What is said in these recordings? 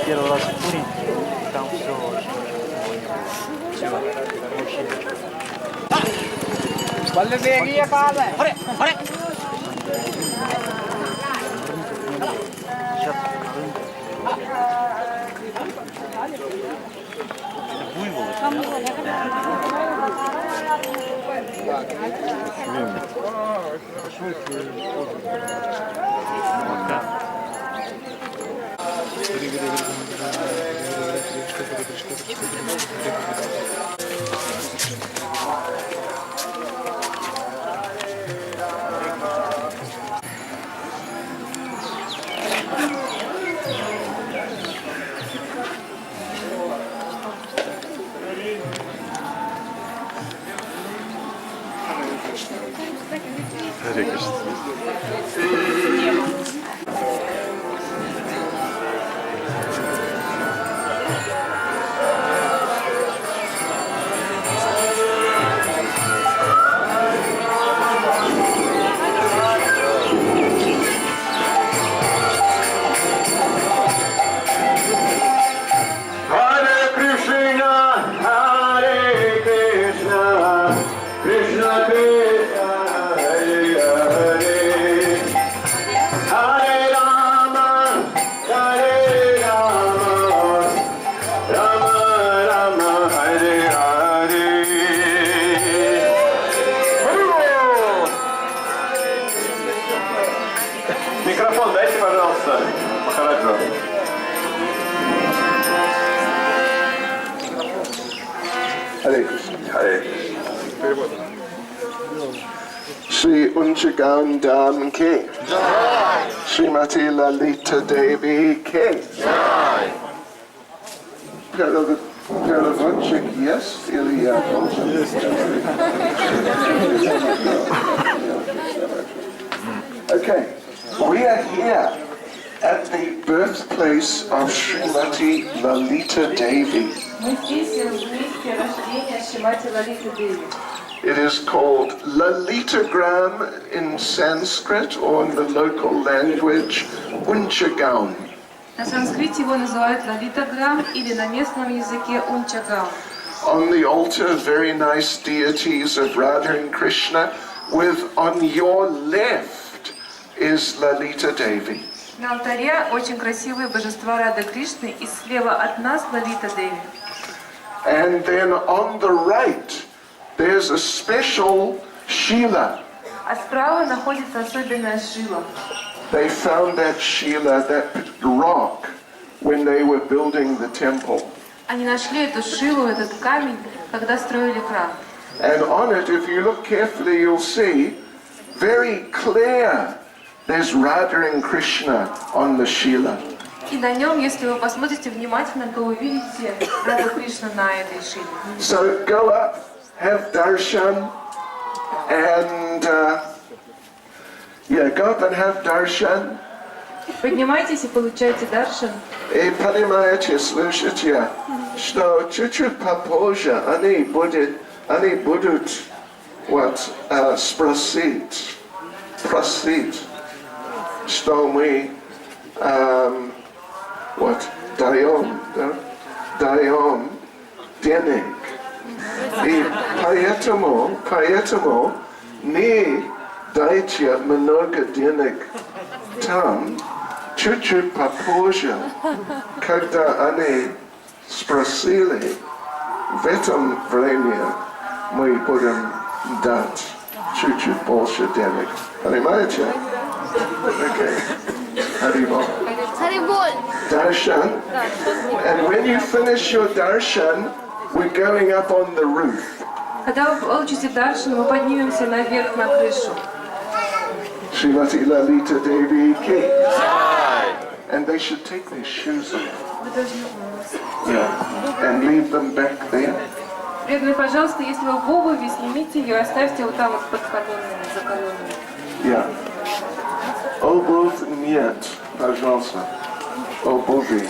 Первый раз в туре, там все очень сейчас Hare Krishna. Микрофон дайте, пожалуйста, Махараджу. Hare Krishna. Hare Krishna. Shri Unchigaon Dham Ke. Srimati Lalita Devi Ke. Perovotchik, yes, Ilya. Okay, we are here at the birthplace of Srimati Lalita Devi. It is called Lalitagram in Sanskrit, or in the local language, Unchagaon. На санскрите его называют лалитаграм или на местном языке унчагам. On the altar, very nice deities of Radha and Krishna, with on your left is Lalita Devi. На алтаре очень красивые божества Рады Кришны, и слева от нас Лалита Деви. And then on the right, there's a special Shila. А справа находится особенная шила. They found that Shila, that rock, when they were building the temple. Они нашли эту шилу, этот камень, когда строили храм. And on it, if you look carefully, you'll see very clear there's Radha and Krishna on the Shila. И на нем, если вы посмотрите внимательно, то увидите Раду Кришну на этой шиле. So go up, have darshan, and go up and have darshan. Поднимайтесь и получайте даршан. И понимаете, слушайте, что чуть-чуть попозже они будут спросить, что мы даем денег. И поэтому не дайте много денег там, чуть-чуть попозже, когда они спросили, в этом время мы будем дать чуть-чуть больше денег. Понимаете? Okay. Haribol. Haribol. Darshan. And when you finish your darshan, we're going up on the roof. Когда вы получите даршан, мы поднимемся наверх на крышу. Srimati Lalita Devi Ki. And And they should take their shoes off. Вы должны... Yeah. And leave them back there. Преданные, пожалуйста, если вы в обуви, снимите ее и оставьте вот там вот под колоннами, за колоннами. Yeah. Обувь нет, пожалуйста. Обуви.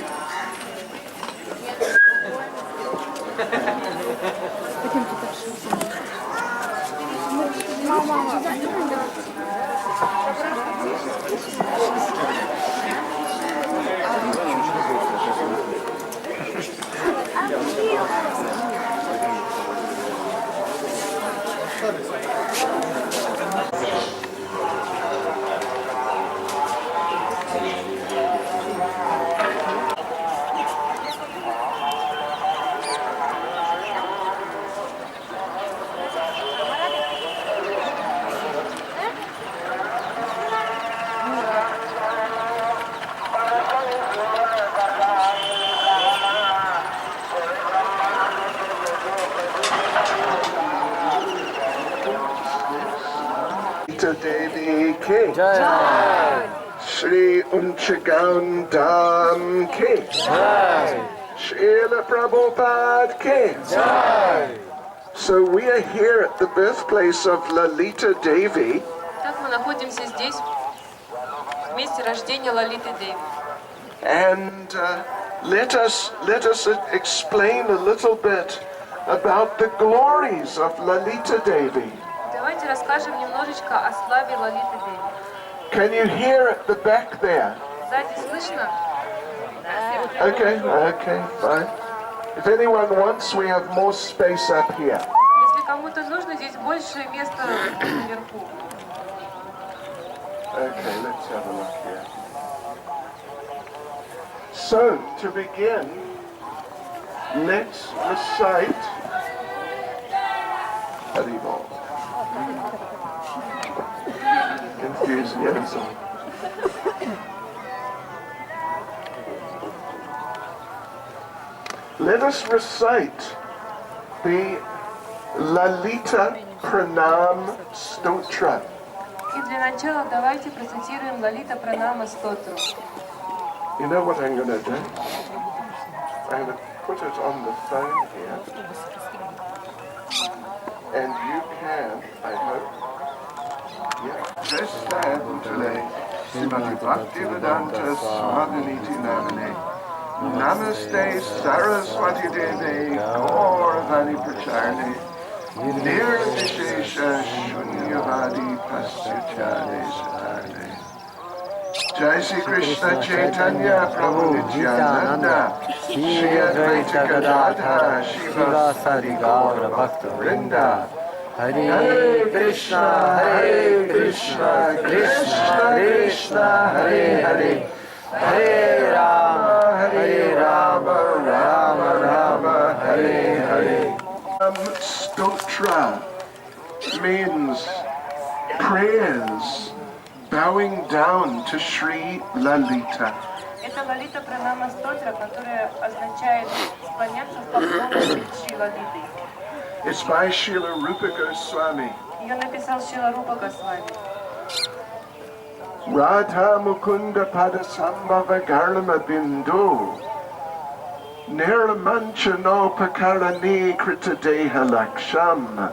Devi Ki Jai, Shri Unchagan Dham Ki Jai, Srila Prabhupada Ki Jai. So we are here at the birthplace of Lalita Devi. Так мы находимся здесь, в месте рождения Лалиты Деви. And let us explain a little bit about the glories of Lalita Devi. Давайте расскажем немножечко о славе Лалиты Деви. Can you hear at the back there? Сзади слышно? Okay, fine. If anyone wants, we have more space up here. Если кому-то нужно, здесь больше места наверху. Okay, let's have a look here. So, to begin, let's recite Haribol. Enthusiasm. Let us recite the Lalita Pranam Stotra. И для начала давайте процитируем Лалита Пранама Стотру. You know what I'm going to do? I'm going to put it on the phone here. And you can, I hope, just stand today. Srimati Bhaktivedanta Swami Namane. Namaste Saraswati Devi Gauravani Pracharne. Nirvishesha Shunyavadi Paschachane Satane. Jai Sri Krishna Chaitanya Prabhu Nityananda Shri Advaita Gadadhara Shiva Sadi Gaura Bhakta Vrinda Hare Krishna, Krishna Krishna, Hare Hare, Hare Rama, Rama Rama, Hare Hare. Stotra means prayers bowing down to Sri Lalita. Это Лалита Пранама Стотра, которая означает склоняться в поклоне перед Шри Лалитой. It's by Srila Rupa Goswami. Ее написал Шрила Рупа Госвами. Radha Mukunda Padasambhava Garlama Bindu Niramanchano Pakarani Krita Deha Laksham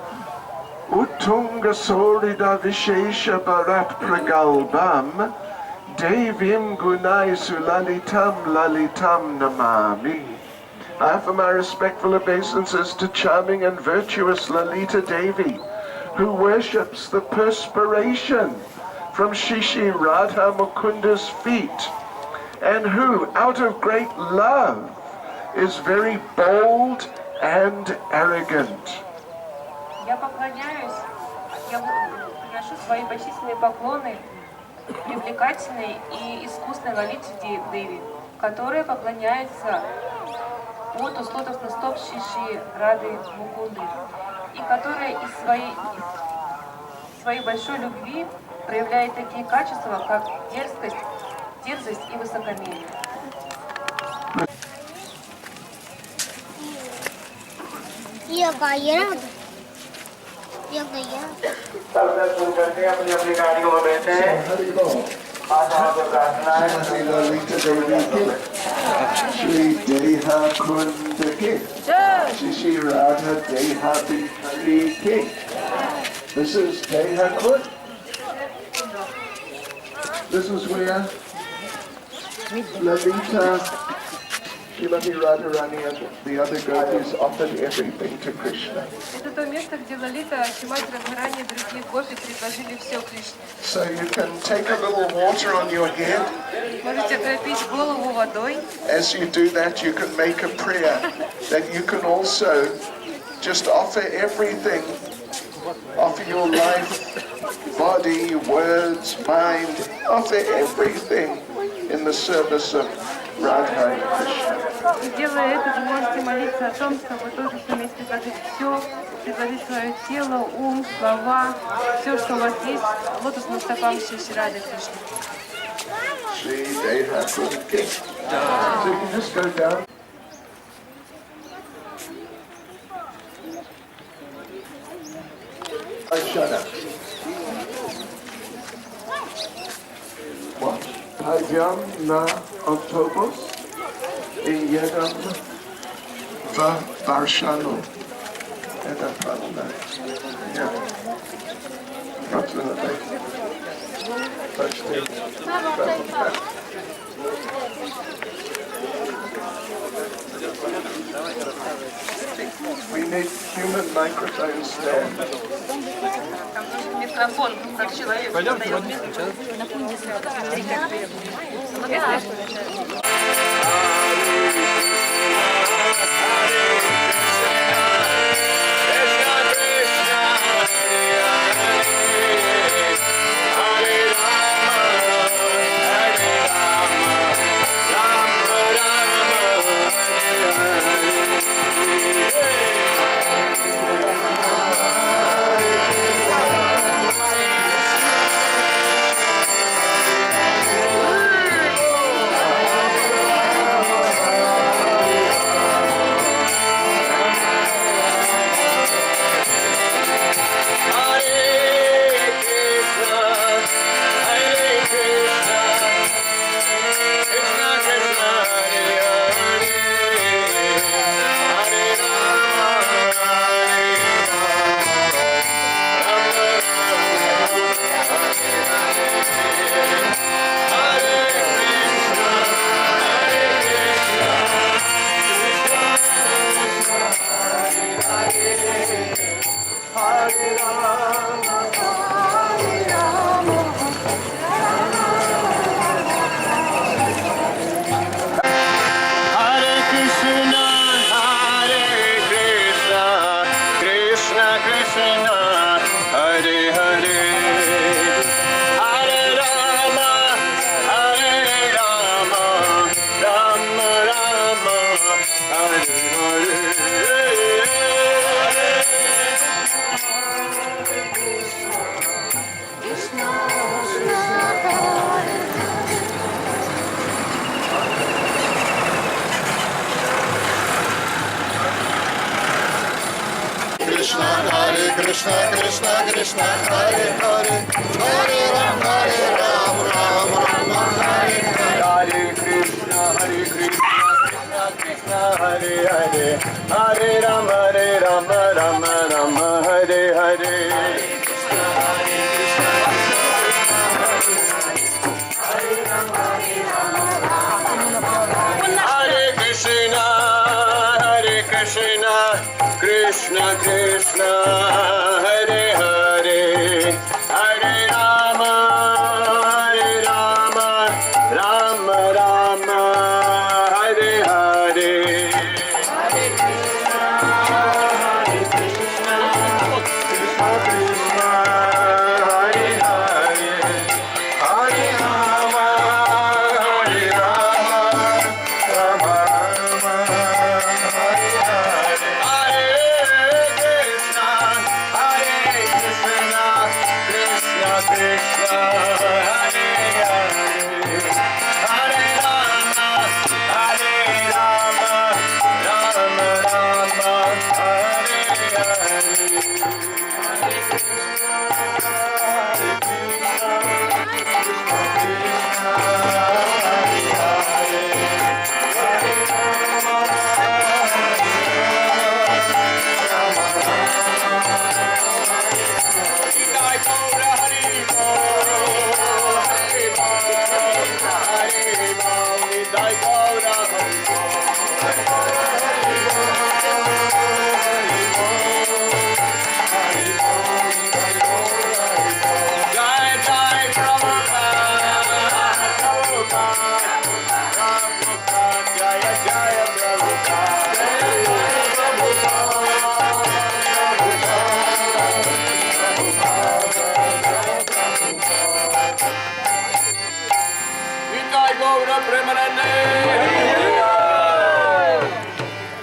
Uttunga Sorida Vishesha Bharat Pragalbam Devim Gunai Sulalitam Lalitam Namami. I offer my respectful obeisances to charming and virtuous Lalita Devi, who worships the perspiration from Shishi Radha Mukunda's feet, and who, out of great love, is very bold and arrogant. Я поклоняюсь, я приношу свои почтительные поклоны привлекательной и искусной Лалите Деви, которая поклоняется от услотов на стоп Шиши Рады Мукунды, и которая из своей большой любви проявляет такие качества, как дерзость и высокомерие. सब दर्शन करके अपनी अपनी गाड़ियों में बैठे Shri Lalita Devi Ki, Shri Deha Kunda Ki, Shri Radha Deha Bhakti Ki. This is Deha Kund. This is where Lalita, Shrimati Radharani and the other gopis offered everything to Krishna. Это то место, где Лалита, Шримати Радхарани и другие гопи предложили все Кришне. So you can take a little water on your head. Можете окропить голову водой. As you do that, you can make a prayer that you can also just offer everything, offer your life, body, words, mind, offer everything in the service of Radha and Krishna. Делая это, вы можете молиться о том, что вы тоже сумеете предложить все, предложить свое тело, ум, слова, все, что у вас есть, лотосным стопам Шри Рады Кришны. Shri Deha Kunda. So you can just go down. Vashana. What? Padyam na octopus in yedam va Varshano. Это правда. Yeah. Approximately. Почти. We need human microphones there. Микрофон, как человек. Krishna, Krishna, Krishna, Hare Hare, Hare Ram, Ram Ram, Hare Hare. Hare Krishna, Krishna, Hare Hare, Hare Ram, Ram Ram, Hare Hare. Krishna, Krishna, Hare Hare, Hare Rama, Rama Rama, Hare Hare. Hare Krishna, Krishna, Krishna, Hare Hare, Hare Rama, Rama Rama, Hare Hare.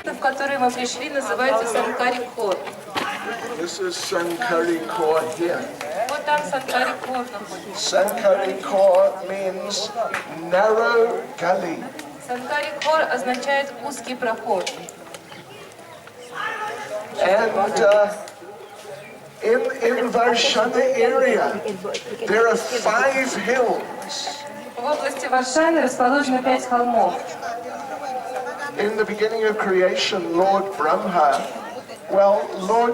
В который мы пришли, называется Санкари-хор. This is Sankari Kor here. Вот там Санкари-хор находится. Sankari Kor means narrow gully. Санкари-хор означает узкий проход. And in Varshana area, there are 5 hills. В области Варшаны расположено 5 холмов. In the beginning of creation, Lord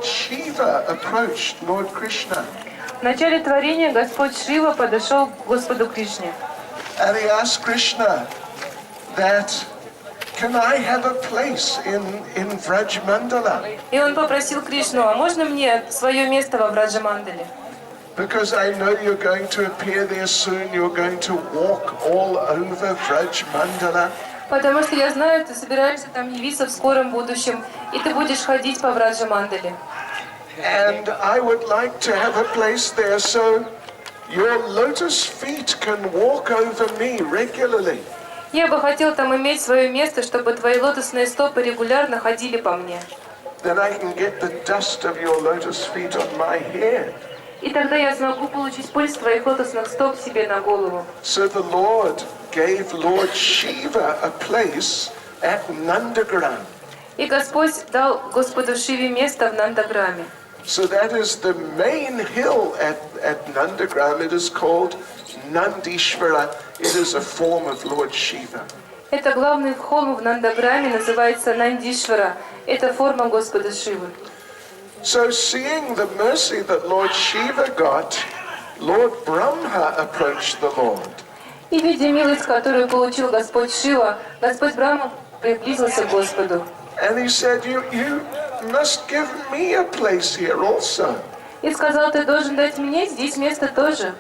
Shiva approached Lord Krishna. В начале творения Господь Шива подошел к Господу Кришне. And he asked Krishna that, can I have a place in Vrajmandala? И он попросил Кришну, а можно мне свое место во Враджамандале? Because I know you're going to appear there soon, you're going to walk all over Vrajmandala. Потому что я знаю, ты собираешься там явиться в скором будущем, и ты будешь ходить по Враджамандале. And I would like to have a place there so your lotus feet can walk over me regularly. Я бы хотел там иметь свое место, чтобы твои лотосные стопы регулярно ходили по мне. Then I can get the dust of your lotus feet on my head. И тогда я смогу получить пыль твоих лотосных стоп себе на голову. So the Lord gave Lord Shiva a place at Nandagram. И Господь дал Господу Шиве место в Нандаграме. So that is the main hill at Nandagram. It is called Nandishvara. It is a form of Lord Shiva. Это главный холм в Нандаграме, называется Нандишвара. Это форма Господа Шивы. So seeing the mercy that Lord Shiva got, Lord Brahma approached the Lord. И видя милость, которую получил Господь Шива, Господь Брахма приблизился к Господу. And he said, you must give me a place here also. И сказал, ты должен дать мне здесь место тоже.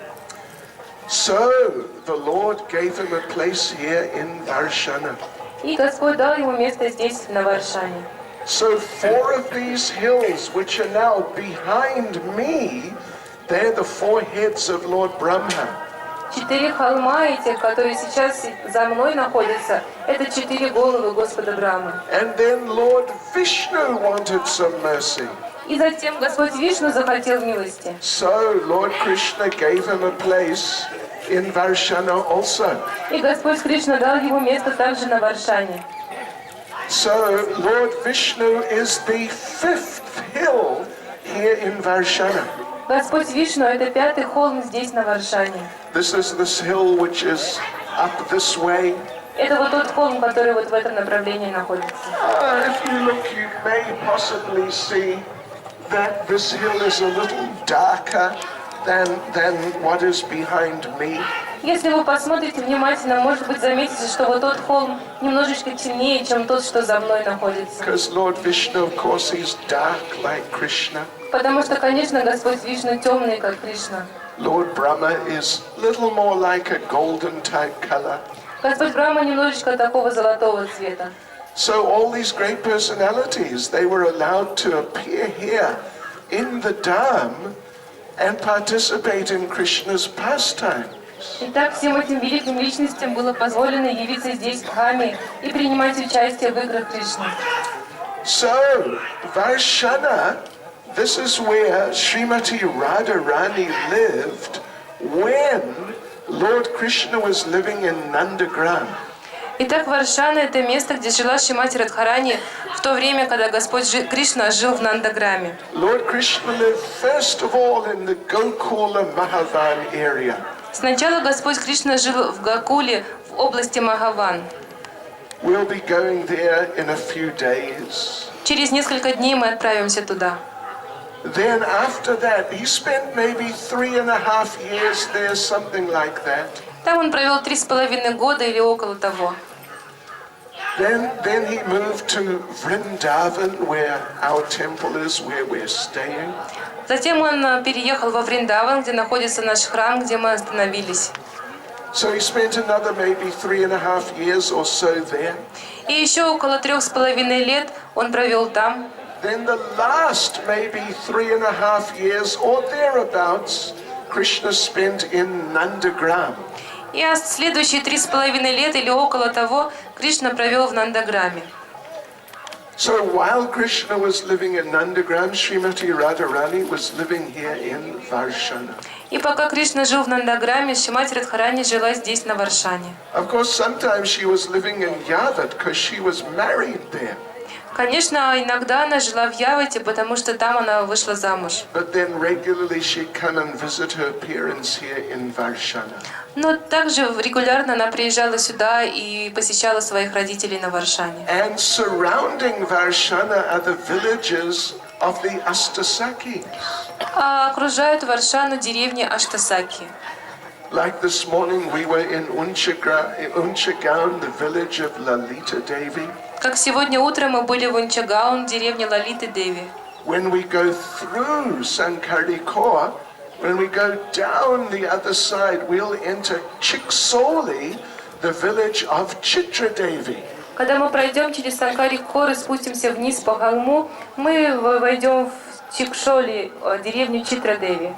So the Lord gave him a place here in Varshana. И Господь дал ему место здесь, на Варшане. So 4 of these hills, which are now behind me, they're the 4 heads of Lord Brahma. 4 холма эти, которые сейчас за мной находятся, это 4 головы Господа Брамы. And then Lord Vishnu wanted some mercy. И затем Господь Вишну захотел милости. So Lord Krishna gave him a place in Varshana also. И Господь Кришна дал ему место также на Варшане. So Lord Vishnu is the 5th hill here in Varshana. Господь Вишну — это 5-й холм здесь, на Варшане. This is this hill which is up this way. Это вот тот холм, который вот в этом направлении находится. If you look, you may possibly see that this hill is a little darker than what is behind me. Если вы посмотрите внимательно, может быть, заметите, что вот тот холм немножечко темнее, чем тот, что за мной находится. Because Lord Vishnu, of course, he's dark like Krishna. Потому что, конечно, Господь Вишну темный, как Кришна. Lord Brahma is a little more like a golden type color. Господь Брахма немножечко такого золотого цвета. So all these great personalities, they were allowed to appear here in the Dham and participate in Krishna's pastime. Итак, всем этим великим личностям было позволено явиться здесь, в Хаме, и принимать участие в играх Кришны. So, Varshana, this is where Srimati Radharani lived when Lord Krishna was living in Nandagram. Итак, Варшана — это место, где жила Шримати Радхарани в то время, когда Господь Кришна жил в Нандаграме. Lord Krishna lived first of all in the Gokula Mahavan area. Сначала Господь Кришна жил в Гакуле, в области Махаван. We'll be going there in a few days. Через несколько дней мы отправимся туда. Then after that, he spent maybe 3.5 years there, something like that. Там он провел 3,5 года или около того. Then he moved to Vrindavan, where our temple is, where we're staying. Затем он переехал во Вриндаван, где находится наш храм, где мы остановились. So he spent another maybe 3.5 years or so there. И еще около 3,5 лет он провел там. Then the last maybe 3.5 years or thereabouts, Krishna spent in Nandagram. И следующие 3,5 лет или около того Кришна провел в Нандаграме. So while Krishna was living in Nandagram, Srimati Radharani was living here in Varshana. И пока Кришна жил в Нандаграме, Шримати Радхарани жила здесь, на Варшане. Of course, sometimes she was living in Yavat because she was married there. Конечно, иногда она жила в Явате, потому что там она вышла замуж. But then regularly she'd come and visit her parents here in Varshana. Но также регулярно она приезжала сюда и посещала своих родителей на Варшане. And surrounding Varshana are the villages of the Astasakis. А окружают Варшану деревни Аштасаки. Like this morning we were in Unchagaon, the village of Lalita Devi. Как сегодня утром мы были в Унчагаун, деревне Лалиты Деви. When we go through Sankarikor, when we go down the other side, we'll enter Chiksoli, the village of Chitra Devi. Когда мы пройдем через Санкари-Кор и спустимся вниз по холму, мы войдем в Чикшоли, деревню Читра-Деви.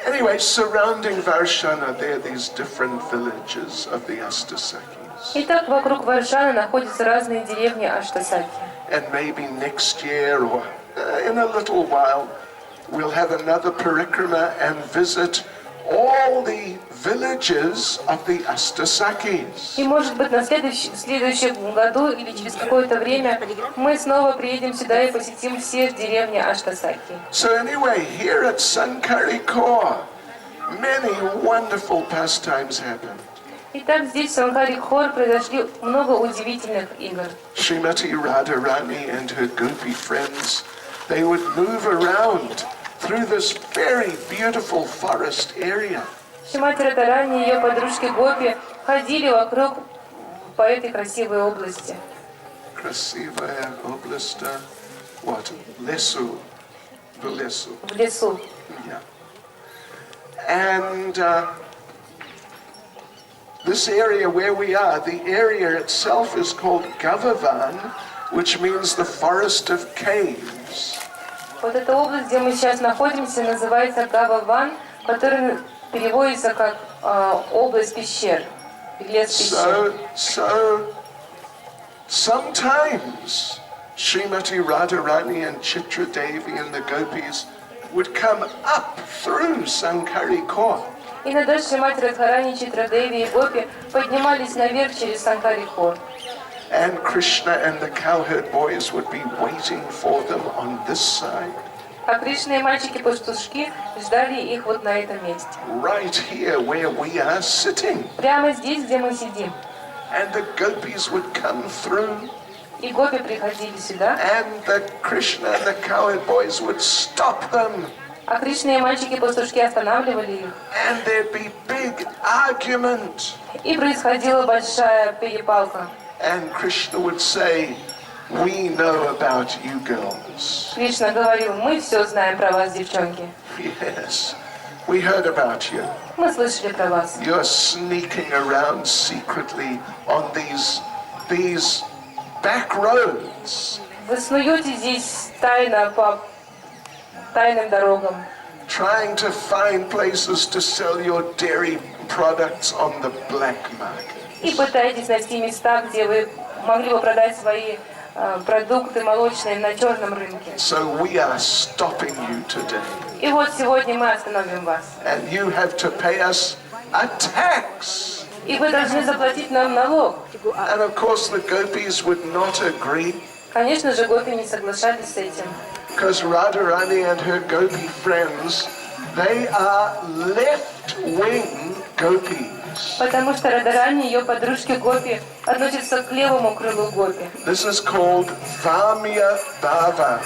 Anyway, surrounding Varshana, there are these different villages of the Astasakis. Итак, вокруг Варшаны находятся разные деревни Аштасаки. And maybe next year or in a little while, we'll have another parikrama and visit all the villages of the Astasakis. И может быть на следующем году или через какое-то время мы снова приедем сюда и посетим все деревни Аштасаки. So anyway, here at Sankarikor, many wonderful pastimes happened. Итак, здесь в Санкари-Кор произошли много удивительных игр. Srimati Radharani and her gopi friends, they would move around through this very beautiful forest area. Шримати Радхарани и ее подружки Гопи ходили вокруг по этой красивой области. Krasivaya Oblasta, what? Lesu. The Lesu. В лесу. Yeah. And this area where we are, the area itself is called Gavavan, which means the forest of caves. Вот эта область, где мы сейчас находимся, называется Гававан, который переводится как область пещер, лес пещер. So sometimes Srimati Radharani and Chitra Devi and the gopis would come up through Sankarikor. Иногда Шримати Радхарани, Читра Деви и Гопи поднимались наверх через Санкари-Кор. And Krishna and the cowherd boys would be waiting for them on this side. А Кришна и мальчики-пастушки ждали их вот на этом месте. Right here where we are sitting. Прямо здесь, где мы сидим. And the gopis would come through. И Гопи приходили сюда. And the Krishna and the cowherd boys would stop them. А Кришна и мальчики-пастушки останавливали их. And there'd be big argument. И происходила большая перепалка. And Krishna would say, "We know about you girls." Кришна говорил: мы все знаем про вас, девчонки. Yes, we heard about you. Мы слышали про вас. You're sneaking around secretly on these back roads. Вы снуете здесь тайно по тайным дорогам. Trying to find places to sell your dairy products on the black market. И пытаетесь найти места, где вы могли бы продать свои продукты молочные на черном рынке. So we are stopping you today. И вот сегодня мы остановим вас. And you have to pay us a tax. И вы должны заплатить нам налог. And of course the gopis would not agree. Конечно же, Гопи не соглашались с этим. Because Radharani and her gopi friends, they are left-wing gopis. Потому что Радхарани и ее подружки Гопи относятся к левому крылу Гопи. This is called Vamya Bhava,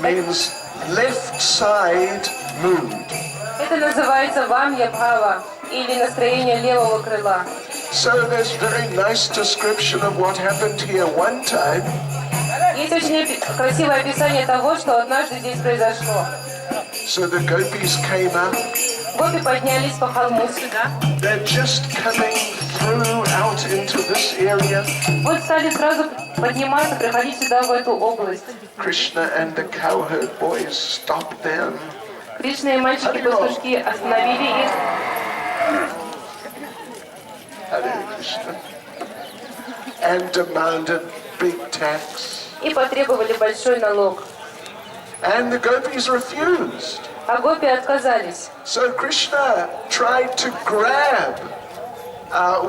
means left side mood. Это называется Вамья Бхава, или настроение левого крыла. So there's very nice description of what happened here one time. Есть очень красивое описание того, что однажды здесь произошло. So the gopis came up. Гопи поднялись по холму сюда. They're just coming through out into this area. Вот стали сразу подниматься, приходить сюда, в эту область. Krishna and the cowherd boys stopped them. Кришна и мальчики-пастушки остановили их. Hare Krishna. And demanded big tax. И потребовали большой налог. And the gopis refused. А гопи отказались. So Krishna tried to grab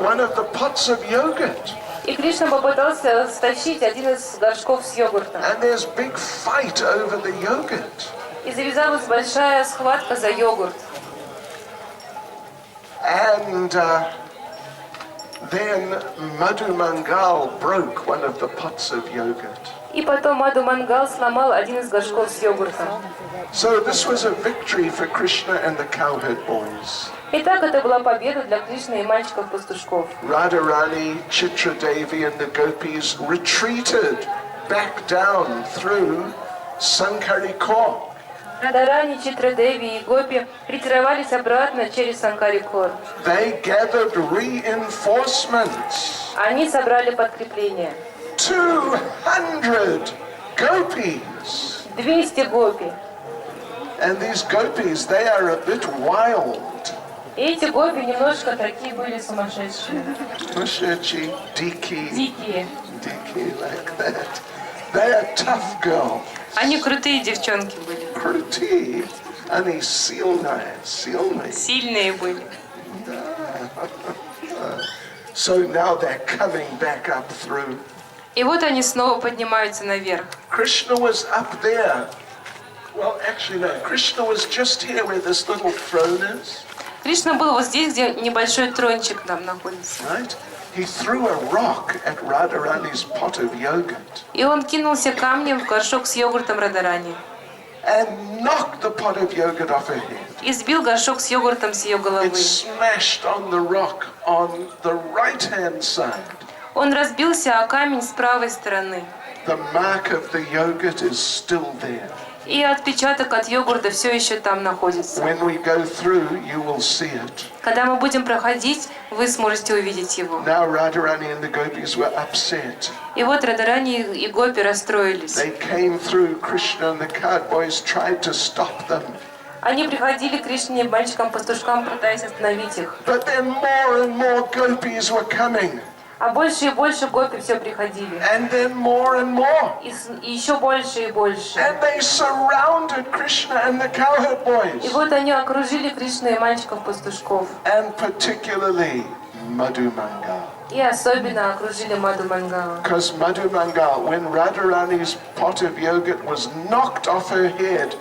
one of the pots of yogurt. И Кришна попытался стащить один из горшков с йогуртом. And there's big fight over the yogurt. И завязалась большая схватка за йогурт. And then Madhu Mangal broke one of the pots of yogurt. И потом Мадху Мангал сломал один из горшков с йогуртом. So this was a victory for Krishna and the cowherd boys. Итак, это была победа для Кришны и мальчиков-пастушков. Radharani, Chitradevi and the gopis retreated back down through Sankarikor. Радharani, Читрадеви и Гопи ретировались обратно через Санкарикор. They gathered reinforcements. Они собрали подкрепление. 200 gopis. 200 гопи. And these gopis, they are a bit wild. И эти гопи немножко такие были сумасшедшие. Mushachi, Diki, Дикие. like that. They are tough girls. Они крутые девчонки были. Kruti, они сильные. Сильные были. So now they're coming back up through. И вот они снова поднимаются наверх. Krishna was up there. Well, actually no. Krishna was just here where this little throne is. Кришна был вот здесь, где небольшой трончик там находится. Right? He threw a rock at Radharani's pot of yogurt И он кинулся камнем в горшок с йогуртом Радharani. and knocked the pot of yogurt off her head. И сбил горшок с йогуртом с ее головы. It smashed on the rock on the right-hand side. Он разбился о камень с правой стороны. The mark of the yogurt is still there. И отпечаток от йогурта все еще там находится. When we go through, you will see it. Когда мы будем проходить, вы сможете увидеть его. Now Radharani and the gopis were upset. И вот Радharani и Гопи расстроились. They came through. Krishna and the cowherd boys tried to stop them. Они приходили к Кришне, мальчикам-пастушкам, пытаясь остановить их. But then more and more gopis were coming. А больше и больше Гопи все приходили. And then more and more. И еще больше и больше. And they surrounded Krishna and the cowherd И boys. вот они окружили Кришну и мальчиков-пастушков. And particularly Madhu Mangal. И особенно окружили Мадху Мангала. Because Madhu Mangal, when Radharani's pot of yogurt was knocked off her head,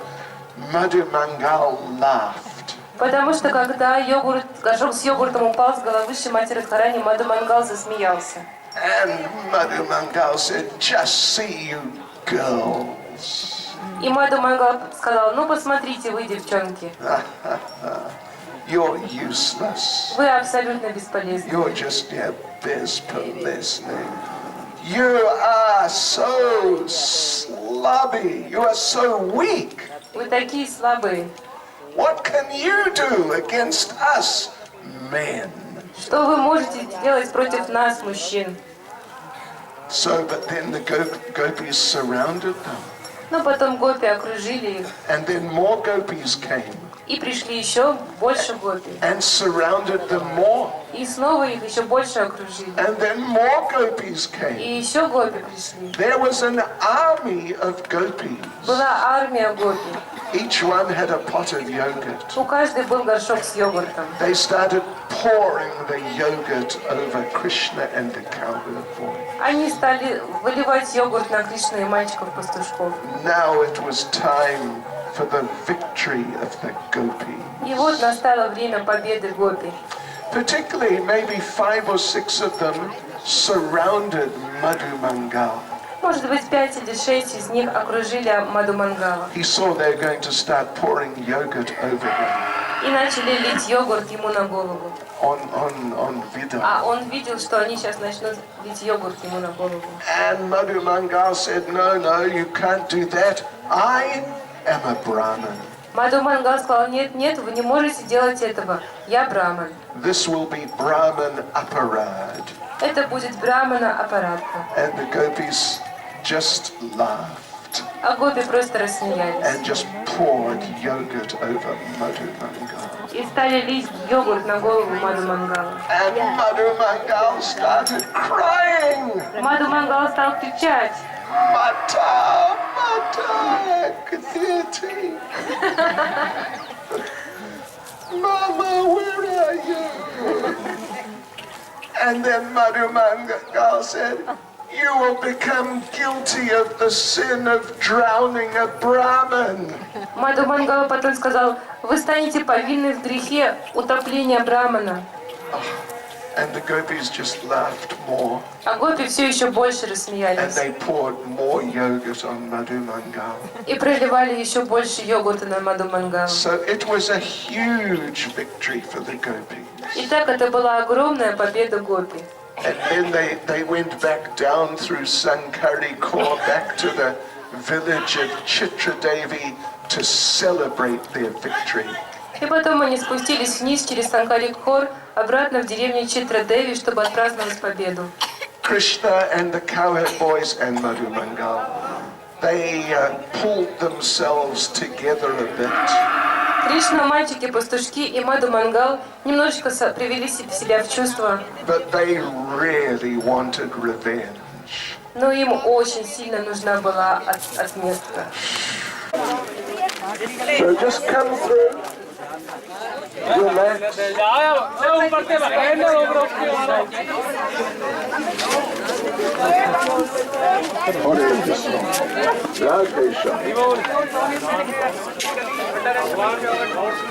Madhu Mangal laughed. Потому что когда горшок с йогуртом упал с головы Шримати Радхарани, Мадху Мангал засмеялся. And Madhu Mangal said, just see you girls. И Мадху Мангал сказал: ну посмотрите вы, девчонки, You're useless. вы абсолютно бесполезны. You're just bespolesny. You are so slubby. You are so weak. Вы такие слабые. What can you do against us, men? Что вы можете сделать против нас, мужчин? So, but then the gopis surrounded them. Но потом гопи окружили их. And then more gopis came И пришли еще больше гопи. and surrounded them more. И снова их еще больше окружили. And then more gopis И came. еще гопи пришли. There was an army of gopis. Была армия гопи. Each one had a pot of yogurt. У каждой был горшок с йогуртом. They started pouring the yogurt over Krishna and the cowherd boy. Они стали выливать йогурт на Кришну и мальчиков-пастушков. Now it was time for the victory of the gopis. И вот настало время победы гопи. Particularly, maybe 5 or 6 of them surrounded Madhu Mangal. Может быть, 5 или 6 из них окружили Мадху Мангала. He saw they were going to start pouring yogurt over him. И начали лить йогурт ему на голову. On video. А он видел, что они сейчас начнут лить йогурт ему на голову. And Madhu Mangal said, no, you can't do that. I am a Brahmin. Мадху Мангал сказал, нет, вы не можете делать этого. Я браман. This will be Brahmin aparad. Это будет брамана аппаратка. And the gopis just laughed А гопи просто рассмеялись. and just poured yogurt over Madhu Mangal. И стали лить йогурт на голову Мадху Мангала. And Madhu Mangal started crying. Мадху Мангал стал кричать. Mata, Kithiti. Mama, where are you? And then Madhu Mangal said, you will become guilty of the sin of drowning a Brahmin. Мадху Мангал потом сказал, вы станете повинны в грехе утопления брамана. And the gopis just laughed more. А гопи все еще больше And рассмеялись. they poured more yogurt on Madhu Mangal. И проливали еще больше йогурта на Мадху Мангала. So it was a huge victory for the gopis. Итак, это была огромная победа гопи. And then they went back down through Sankari Kaur back to the village of Chitradevi to celebrate their victory. И потом они спустились вниз через Санкари-Кхор обратно в деревню Читра-Деви, чтобы отпраздновать победу. Krishna and the cowherd boys and Madhu Mangal, they pulled themselves together a bit. Кришна, мальчики-пастушки и Мадху Мангал немножечко привели себя в чувство, But they really wanted revenge. но им очень сильно нужна была отместка. So just come through, relax. Hare Krishna. Radhe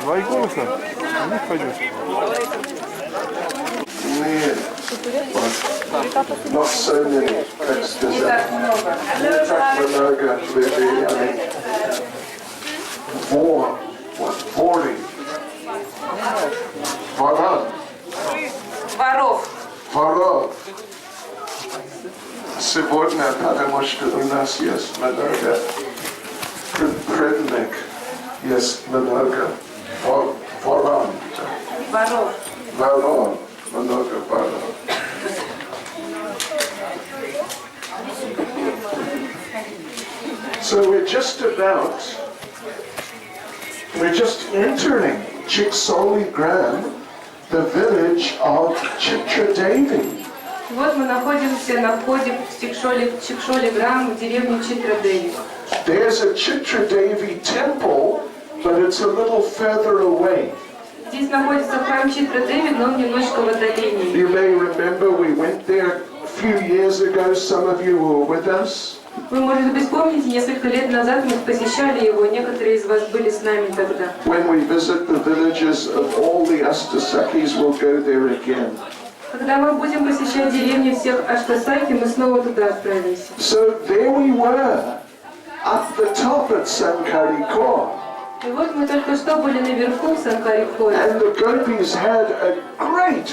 Два голоса, у них пойдешь. Not so many textures. Takmanaga, Livy, Vori, Varov. Сегодня, потому что у нас есть много предмет, есть много ворон. Ворон, много ворон. So we're just entering Chiksoli Gram, the village of Chitradevi. Вот мы находимся на входе в Чикшоли-Грам, в деревню Читра-Деви. There's a Chitradevi temple, but it's a little further away. Здесь находится храм Читра-Деви, но немножко в отдалении. You may remember we went there a few years ago. Some of you were with us. Вы, может быть, помните, несколько лет назад мы посещали его, некоторые из вас были с нами тогда. When we visit the villages of all the Astasakis, we'll go there again. Когда мы будем посещать деревни всех Аштасаки, мы снова туда отправимся. So there we were, up the top at Sankari Kaur. И вот мы только что были наверху в Санкари-Хоре. And the gopis had a great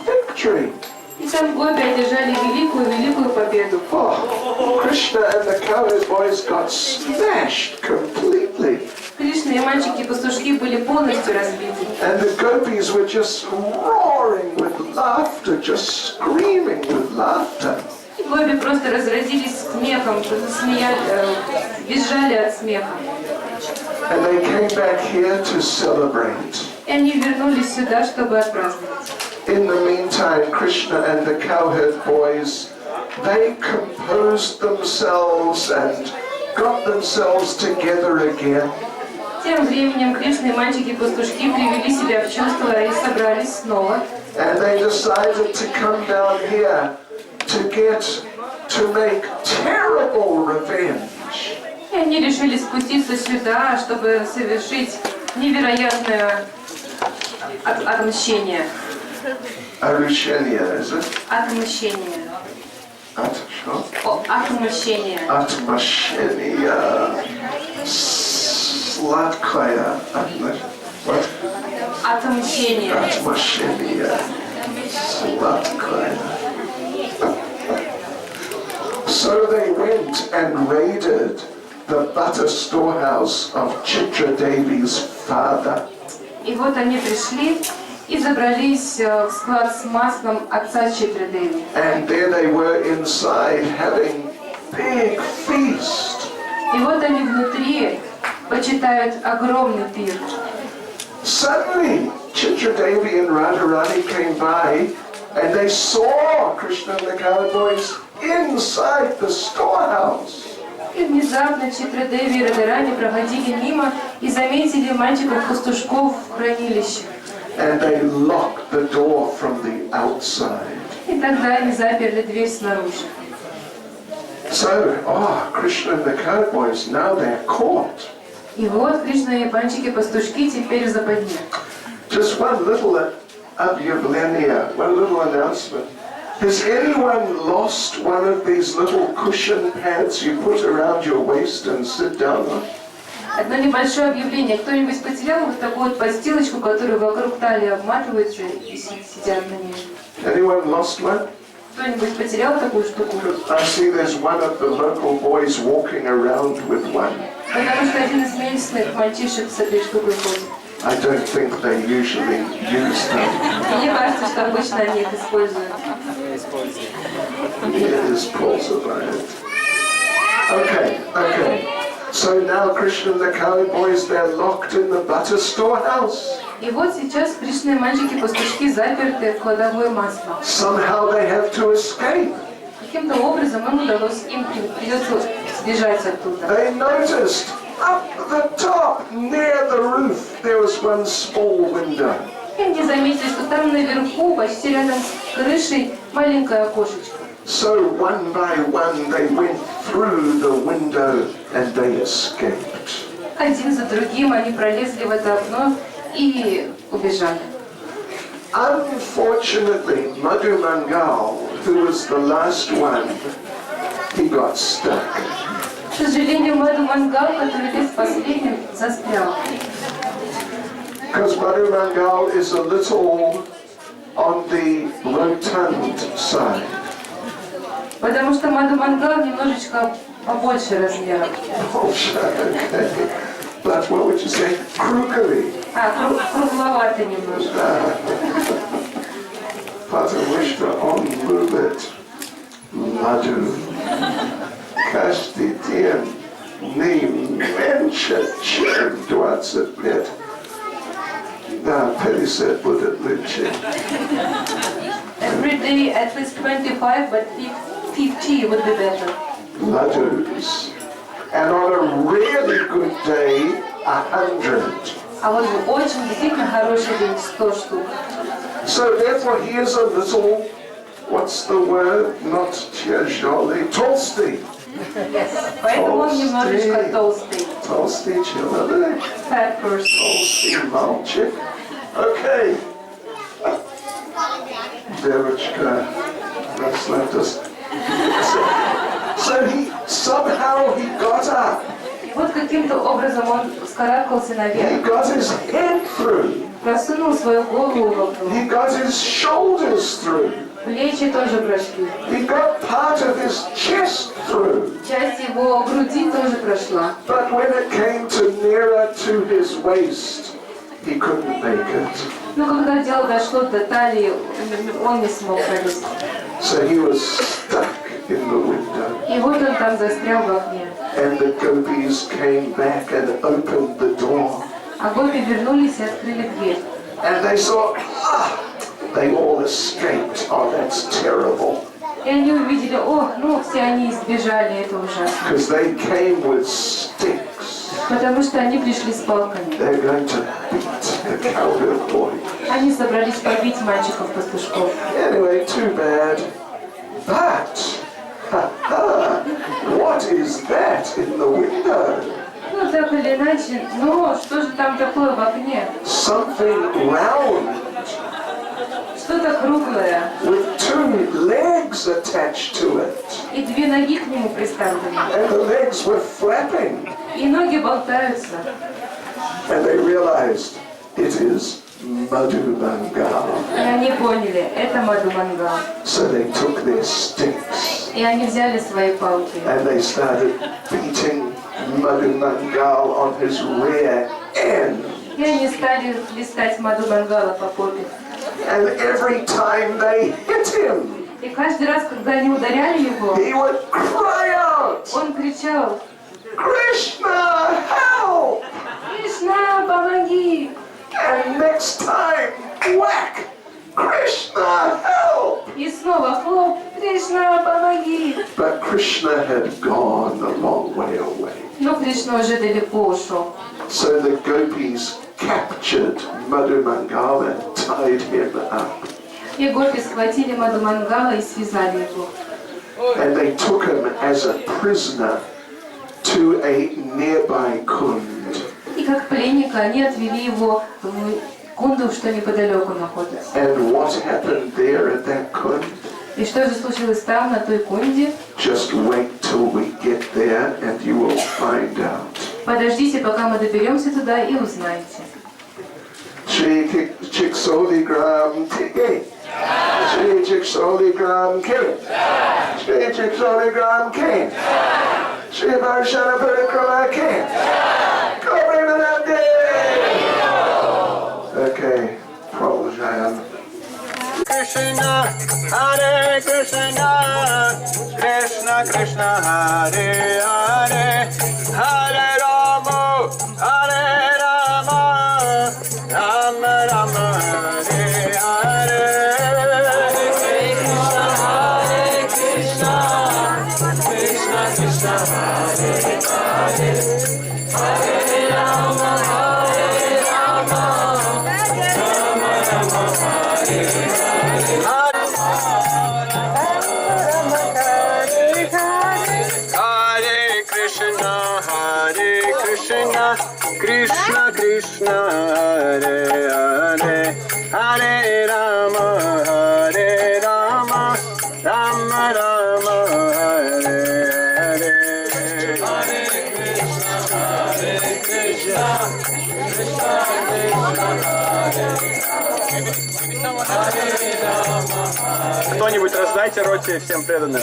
victory. И там гопи одержали великую победу. Oh, Krishna and the cowherd boys got smashed completely. Кришна и мальчики-пастушки были полностью разбиты. And the gopis were just roaring with laughter, just screaming with laughter. И гопи просто разразились смехом, визжали от смеха. And they came back here to celebrate. И они вернулись сюда, чтобы отпраздновать. In the meantime, Krishna and the cowherd boys, they composed themselves and got themselves together again. Тем временем Кришна и мальчики-пастушки привели себя в чувство и собрались снова. And they decided to come down here to make terrible revenge. И они решили спуститься сюда, чтобы совершить невероятное отмщение. Arushenia, is it? Отмщение. Отмщение. Atmashenia. Sladkaya. What? Отмщение. Atmashiniya. Slatkraya. So they went and raided the butter storehouse of Chitradevi's father. И вот они пришли и забрались в склад с маслом отца Читрадеви. And there they were inside having big feast. И вот они внутри почитают огромный пир. Suddenly, Chitradevi and Radharani came by and they saw Krishna and the cowboy boys inside the storehouse. И внезапно Читрадеви и Радharani проходили мимо и заметили мальчиков-пастушков в хранилище. And they locked the door from the outside. И тогда они заперли дверь снаружи. So, Krishna and the cowboy boys, now they're caught. И вот Кришна и мальчики-пастушки теперь в западне. Just one little объявление, one little announcement. Has anyone lost one of these little cushion pads you put around your waist and sit down on? Одно небольшое объявление. Кто-нибудь потерял вот такую вот подстилочку, которую вокруг талии обматывается и сидят на ней? Anyone lost one? Кто-нибудь потерял такую штуку? I see there's one of the local boys walking around with one. Потому что один из местных мальчишек с этой штукой ходит. I don't think they usually use them. Мне кажется, что обычно они их используют. It is possible. Okay. So now Krishna and the cowboy boys, they're locked in the butter storehouse. И вот сейчас Кришна и мальчики-пастушки заперты в кладовой масла. Somehow they have to escape. Каким-то образом им придется сбежать оттуда. They noticed up the top, near the roof, there was one small window. И они заметили, что там наверху, почти рядом с крышей, маленькое окошечко. So one by one they went through the window and they escaped. Один за другим они пролезли в это окно и убежали. Unfortunately, Madhu Mangal, who was the last one, he got stuck. К сожалению, Маду Мангал, который лез последним, застрял. Because Madhu Mangal is a little on the rotund side. Потому что Маду Мангал немножечко побольше размером. Okay. But what would you say? Crookery. Кругловатый немножко. Потому что он любит Madhu. Каждый день не меньше, чем 20 лет. Да, 50 будет лучше. Every day at least 25, but 50 would be better. Madhus. And on a really good day, 100. А вот в очень действительно хороший день 100 штук. So therefore he is a little, what's the word? Not тяжелый, толстый. Поэтому он немножечко толстый. Толстый человек. Fat person. Толстый мальчик. Okay. Девочка, расслабьтесь. So somehow he got up. И вот каким-то образом он вскарабкался He наверх. got his head through. Просунул свою голову вокруг. He got his shoulders through. Плечи тоже прошли. He got part of his chest through. Часть его груди тоже прошла. But when it came to nearer to his waist, he couldn't make it. Но когда дело дошло до талии, он не смог пролезть. So he was stuck in the window. И вот он там застрял в окне. And the gopis came back and opened the door. А гопи вернулись и открыли дверь. And they saw, they all escaped. Oh, that's terrible. И они увидели, все они избежали, это ужасно. Because they came with sticks. Потому что они пришли с палками. They're going to beat the cowherd boy. Они собрались побить мальчиков-пастушков. Anyway, too bad. But, what is that in the window? Ну, так или иначе, что же там такое в окне? Something round Что-то круглое. with two legs attached to it. И две ноги к нему приставлены. And the legs were flapping. И ноги болтаются. And they realized it is Madhumangal. И они поняли, это Мадхумангал. So they took their sticks И они взяли свои палки. and they started beating Madhumangal on his rear end. И они стали листать Мадхумангала по попе. And every time they hit him, И каждый раз, когда они ударяли его, he would cry out, он кричал: Krishna, help! «Кришна, помоги!» And next time, whack! Krishna, help! И снова хлоп: «Кришна, помоги!» But Krishna had gone a long way away. Но Кришна уже далеко ушел. So the gopis captured Madhumangal and tied him up. И гопи схватили Мадхумангала и связали его. And they took him as a prisoner to a nearby kund. И как пленника они отвели его в кунду, что неподалеку находится. And what happened there at that kund? И что же случилось там, на той кунде? Just wait till we get there and you will find out. Подождите, пока мы доберемся туда, и узнаете. Shri Chiksoligram Tiki. Shri Chiksoligram King. Shri Chiksoligram King. Shri Varshana Parikama King. Okay, Prabhujan. Krishna, Hare Krishna, Krishna Krishna, Hare Hare, Hare Rama, Hare Rama, Rama Rama, Hare Hare. Hare Krishna, Krishna Krishna, Hare Hare, Hare Rama, Hare Rama, Rama Rama, Hare Hare. Hare Krishna, Krishna Krishna, Hare Hare, Hare Rama, Hare Rama, Rama Rama, Hare Hare. Hare Krishna, Krishna Krishna, Hare Rama. Кто-нибудь раздайте роте всем преданным.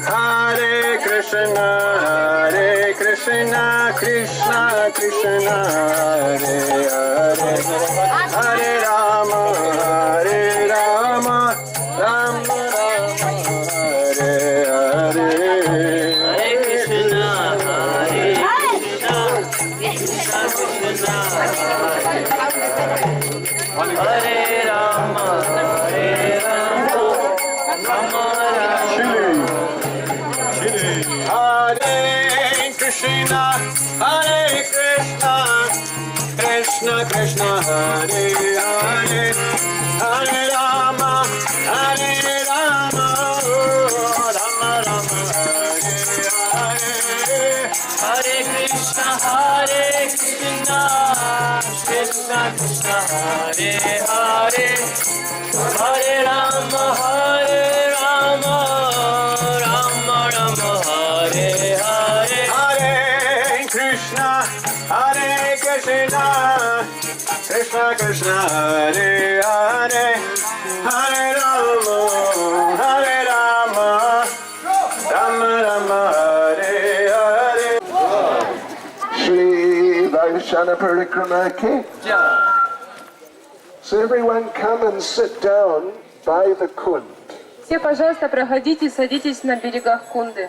Hare Krishna, Krishna Krishna, Hare Hare, Hare Rama, Hare Rama, Rama Rama, Hare Hare. Hare Krishna, Krishna Krishna, Hare Rama, Hare Rama, Rama Rama. Hare Krishna, Krishna Krishna, Hare Hare, Hare Rama, Hare Rama, Rama Rama, Hare Hare. Hare Krishna, Krishna Krishna, Hare Hare, Hare Rama, Rama Rama, Hare Hare. Hare Krishna, Krishna Krishna, Hare Hare, Hare Rama, Rama Rama, Hare Hare. Shri Varshana Parikama King. So everyone come and sit down by the kund. Все, пожалуйста, проходите, садитесь на берегах кунды.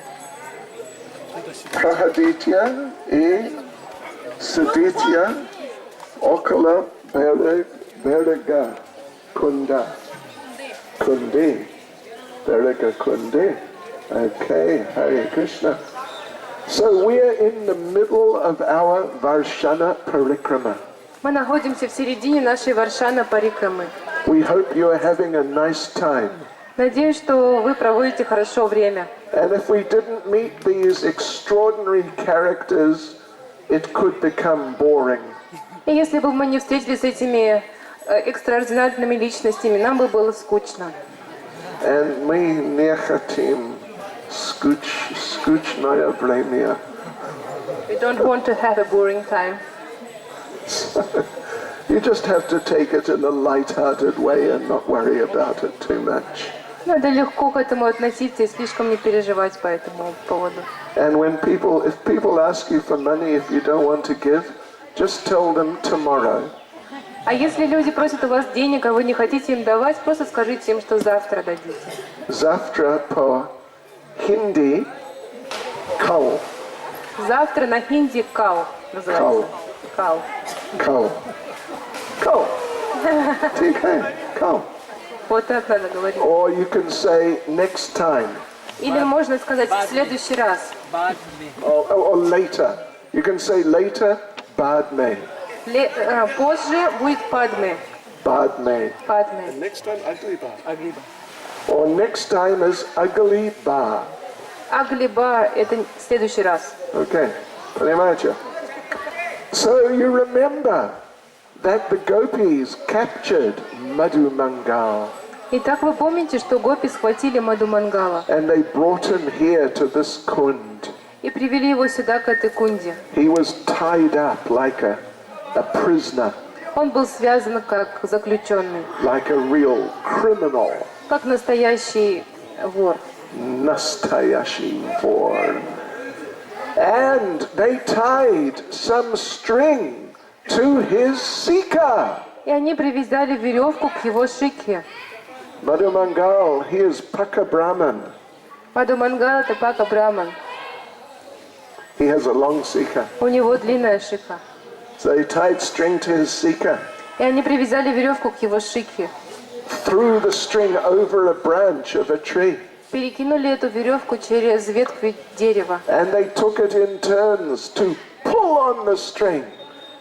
Prahaditya и Suditya около берега кунда. Kundi. Berega Kundi. Okay, Hare Krishna. So we are in the middle of our Varshana Parikrama. Мы находимся в середине нашей Варшана Парикрамы. We hope you are having a nice time. Надеюсь, что вы проводите хорошо время. And if we didn't meet these extraordinary characters, it could become boring. И если бы мы не встретились с этими экстраординарными личностями, нам бы было скучно. And мы не хотим скучное время. We don't want to have a boring time. You just have to take it in a light-hearted way and not worry about it too much. Надо легко к этому относиться и слишком не переживать по этому поводу. And when if people ask you for money, if you don't want to give, just tell them tomorrow. А если люди просят у вас денег, а вы не хотите им давать, просто скажите им, что завтра дадите. Завтра по хинди кал. Завтра на хинди кал называется. Кал. Кал. Кал. Кал. Вот так надо говорить. Or you can say next time. Или можно сказать в следующий раз. Or later. You can say later, bad mein. Позже будет падме. Bad mein. Падме. Next time, ugly ba. Or next time is ugly ba. Аглиба это в следующий раз. Okay. Понимаете? So you remember that the gopis captured Madhu Mangal. Итак, вы помните, что гопи схватили Мадху Мангала And they brought him here to this kund. и привели его сюда, к этой кунде. He was tied up like a prisoner, Он был связан как заключенный, like a real criminal. как настоящий вор. Nastayashi vor. And they tied some string to his sika. И они привязали веревку к его шике. Madhu Mangal, he is Paka Brahman. Мадху Мангал это Пака Браман. He has a long sika. У него длинная шика. So they tied string to his sika, И они привязали веревку к его шике. threw the string over a branch of a tree. Перекинули эту веревку через ветви дерева. And they took it in turns to pull on the string.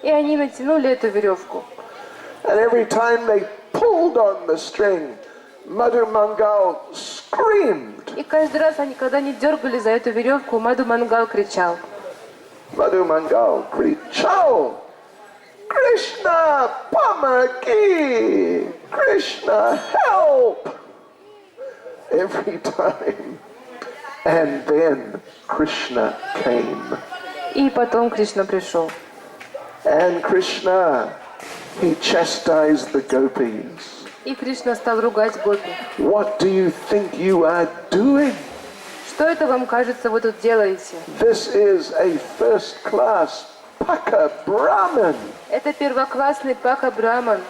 И они натянули эту веревку. And every time they pulled on the string, Madhu Mangal screamed. И каждый раз, когда они дергали за эту веревку, Мадху Мангал кричал. Madhu Mangal кричал: Krishna, помоги! Krishna, help! Every time. And then Krishna came. И потом Кришна пришел. And Krishna, he chastised the gopis. И Кришна стал ругать гопи. What do you think you are doing? Что это вам кажется, вы тут делаете? This is a first-class Paka Brahman. Это первоклассный Пака Браман.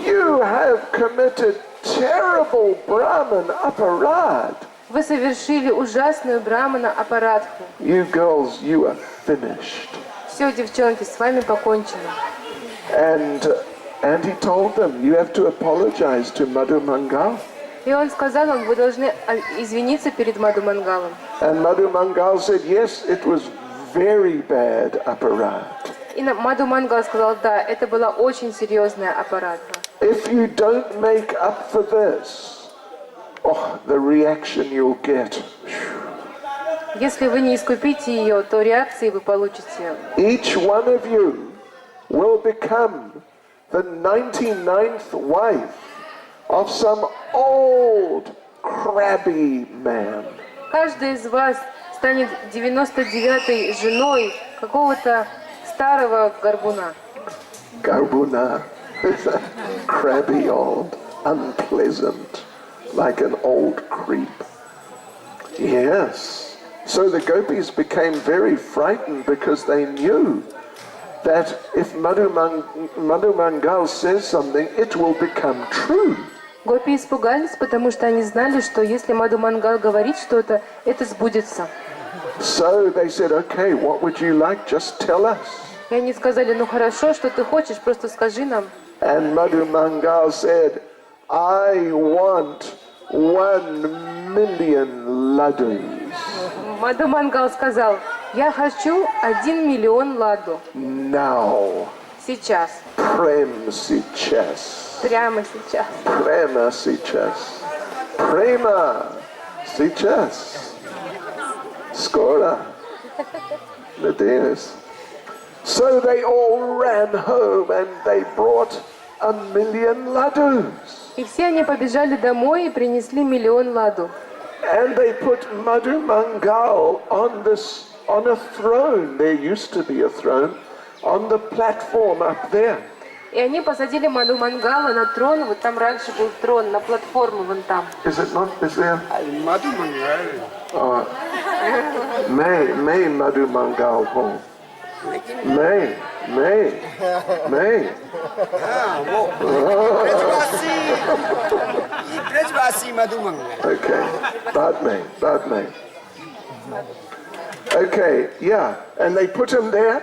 You have committed terrible Brahman aparad. Вы совершили ужасную Брамана аппаратху. You girls, you are finished. Все, девчонки, с вами покончено. And he told them, you have to apologize to Madhu Mangal. И он сказал им, вы должны извиниться перед Мадху Мангалом. And Madhu Mangal said, yes, it was very bad aparad. И Мадху Мангал сказал, да, это была очень серьезная аппаратха. If you don't make up for this, oh, the reaction you'll get. Если вы не искупите ее, то реакции вы получите. Each one of you will become the 99th wife of some old crabby man. Каждый из вас станет 99-й женой какого-то старого горбуна. Garbuna is a crabby old, unpleasant, like an old creep. Yes. So the gopis became very frightened because they knew that if Madhu Mangal says something, it will become true. Гопи испугались, потому что они знали, что если Мадху Мангал говорит что-то, это сбудется. So they said, okay, what would you like? Just tell us. И они сказали, ну хорошо, что ты хочешь, просто скажи нам. And Madhu Mangal said, I want 1 million ladus. Мадху Мангал сказал, я хочу 1 миллион ладу. Now. Сейчас. Prem сейчас. Прямо сейчас. Prema сейчас. Prema сейчас. Skora. Nadines. So they all ran home and they brought 1 million ladus. И все они побежали домой и принесли 1 миллион ладу. And they put Madhu Mangal on a throne. There used to be a throne. on the platform up there. И они посадили Маду Мангала на трон, вот там раньше был трон, на платформу вон там. Is it not? Is there? Madhu Mangal. Oh, May Madhu Mangal Paul. May. Brajvasi Madhu Mangal. Okay, bad May. Okay, yeah, and they put him there,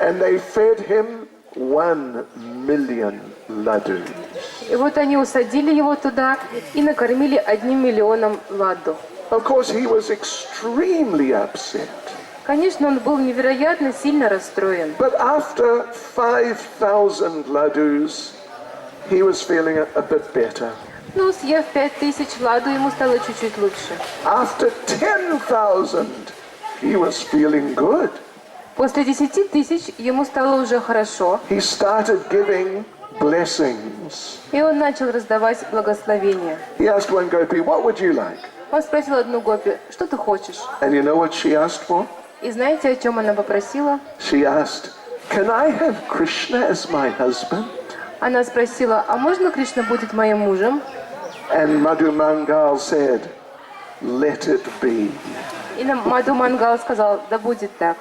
and they fed him 1 million ladus. И вот они усадили его туда и накормили 1 миллионом ладу. Of course, he was extremely upset. Конечно, он был невероятно сильно расстроен. But after 5,000 ladus, he was feeling a bit better. Ну, съев 5000 ладу, ему стало чуть-чуть лучше. After 10,000, he was feeling good. После 10 000 ему стало уже хорошо. He started giving blessings. И он начал раздавать благословения. He asked one gopi, "What would you like?" Он спросил одну гопи, что ты хочешь? And you know what she asked for? И знаете, о чем она попросила? She asked, "Can I have Krishna as my husband?" Она спросила, а можно Кришна будет моим мужем? And Madhu Mangal said, "Let it be." И Маду Мангал сказал, да будет так.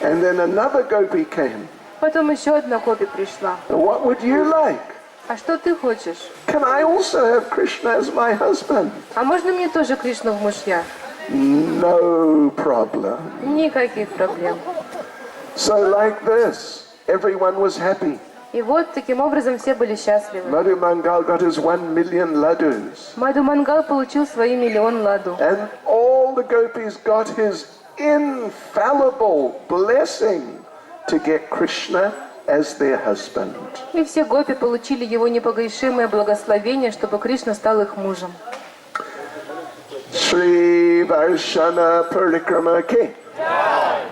And then another gopi came. Потом еще одна гопи пришла. "What would you like?" А что ты хочешь? "Can I also have Krishna as my husband?" А можно мне тоже Кришну в мужья? No problem. Никаких проблем. So like this, everyone was happy. И вот таким образом все были счастливы. Madhu Mangal got his 1 million ladus. Маду Мангал получил свои 1 миллион ладу. And all the gopis got his infallible blessing to get Krishna as their husband. И все гопи получили его непогрешимое благословение, чтобы Кришна стал их мужем. Shri Varshana Parикрама ki.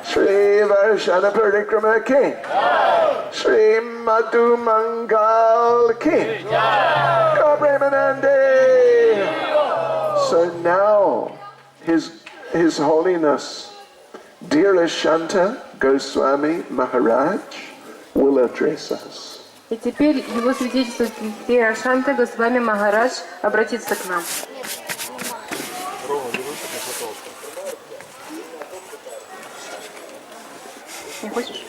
Shri Varshana Parикрама ki. Shri Madhu Mangal ki. Go Brahmanande. So now His Holiness Dear Shanta Goswami Maharaj will address us. И теперь его свидетельство Шанта Госвами Махарадж обратится к нам. Не хочешь?